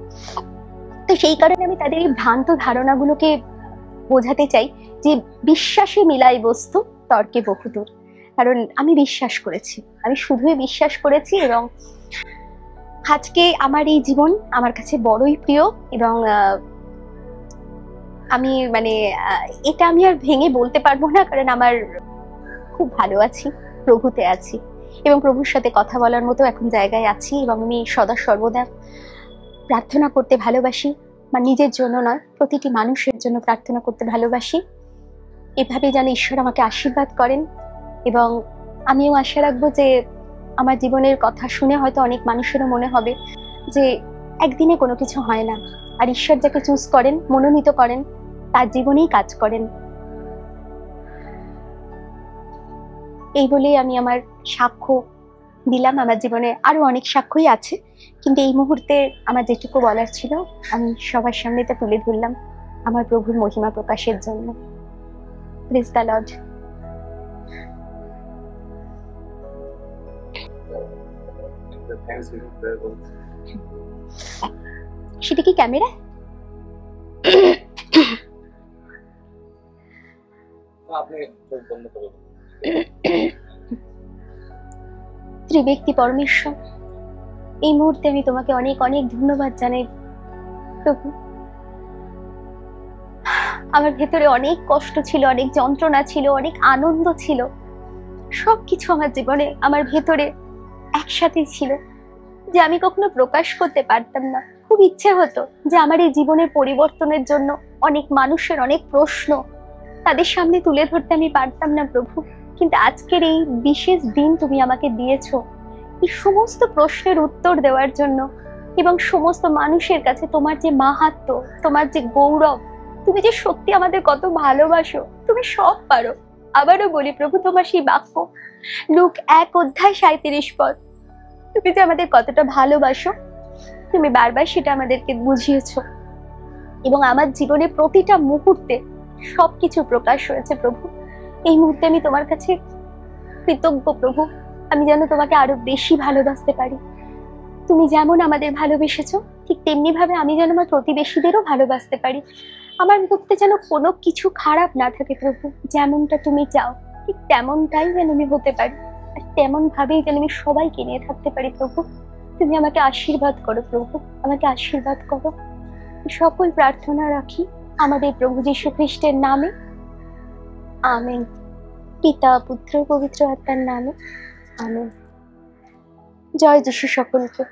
তো সেই কারণে আমি তাদের এই ভ্রান্ত ধারণাগুলোকে বোঝাতে চাই যে বিশ্বাসে মিলাই বস্তু, তর্কে বহুদূর। কারণ আমি বিশ্বাস করেছি, আমি শুধুই বিশ্বাস করেছি, এবং আজকে আমার এই জীবন আমার কাছে বড়ই প্রিয়। এবং আমি মানে এটা আমি আর ভেঙে বলতে পারবো না, কারণ আমার খুব ভালো আছি, প্রভুতে আছি, এবং প্রভুর সাথে কথা বলার মতো এখন জায়গায় আছি। এবং আমি সদা সর্বদা প্রার্থনা করতে ভালোবাসি, বা নিজের জন্য নয়, প্রতিটি মানুষের জন্য প্রার্থনা করতে ভালোবাসি। এভাবে যেন ঈশ্বর আমাকে আশীর্বাদ করেন, এবং আমিও আশা রাখবো যে আমার জীবনের কথা শুনে হয়তো অনেক মানুষেরও মনে হবে যে একদিনে কোনো কিছু হয় না, আর ঈশ্বর যাকে চুজ করেন, মনোনীত করেন, তার জীবনেই কাজ করেন। এই বলেই আমি আমার সাক্ষ্য দিলাম। আমার জীবনে আরো অনেক সাক্ষ্যই আছে, কিন্তু এই মুহূর্তে আমার যেটুকু বলার ছিল আমি সবার সামনে তা তুলে ধরলাম আমার প্রভুর মহিমা প্রকাশের জন্য। Praise the Lord. সেটা কি ক্যামেরা? ত্রিব্যক্তি পরমেশ্বর, এই মুহূর্তে আমি তোমাকে অনেক অনেক ধন্যবাদ জানাই প্রভু। আমার ভেতরে অনেক কষ্ট ছিল, অনেক যন্ত্রণা ছিল, অনেক আনন্দ ছিল, সবকিছু আমার জীবনে আমার ভেতরে একসাথে ছিল, যে আমি কখনো প্রকাশ করতে পারতাম না। খুব ইচ্ছে হতো যে আমার এই জীবনের পরিবর্তনের জন্য অনেক মানুষের অনেক প্রশ্ন তাদের সামনে তুলে ধরতে আমি পারতাম না প্রভু, কিন্তু আজকের এই বিশেষ দিন তুমি আমাকে দিয়েছো এই সমস্ত প্রশ্নের উত্তর দেওয়ার জন্য, এবং সমস্ত মানুষের কাছে তোমার যে মাহাত্ম্য, তোমার যে গৌরব, তুমি যে সত্যি আমাদের কত ভালোবাসো, তুমি সব পারো। আবারও বলি প্রভু, তোমার সেই বাক্য লুক 1:37 তুমি যে আমাদের কতটা ভালোবাসো, তুমি বারবার সেটা আমাদেরকে বুঝিয়েছো, এবং আমার জীবনে প্রতিটা মুহূর্তে সবকিছু প্রকাশ হয়েছে প্রভু। এই মুহূর্তে আমি তোমার কাছে কৃতজ্ঞ প্রভু। আমি যেন তোমাকে আরো বেশি ভালোবাসতে পারি। তুমি যেমন আমাদের ভালোবেসেছো, ঠিক তেমনি ভাবে আমি যেন আমার প্রতিবেশীদেরও ভালোবাসতে পারি। আমার মধ্যে যেন কোনো কিছু খারাপ না থাকে প্রভু, যেমনটা তুমি চাও ঠিক তেমনটাই যেন আমি হতে পারি, আর তেমন ভাবেই যেন আমি সবাইকে নিয়ে থাকতে পারি প্রভু। তুমি আমাকে আশীর্বাদ করো প্রভু, আমাকে আশীর্বাদ করো। সকল প্রার্থনা রাখি আমাদের প্রভু যীশু খ্রিস্টের নামে, আমেন। পিতা, পুত্র, পবিত্র আত্মার নামে, আমেন। জয় যীশু সকলকে।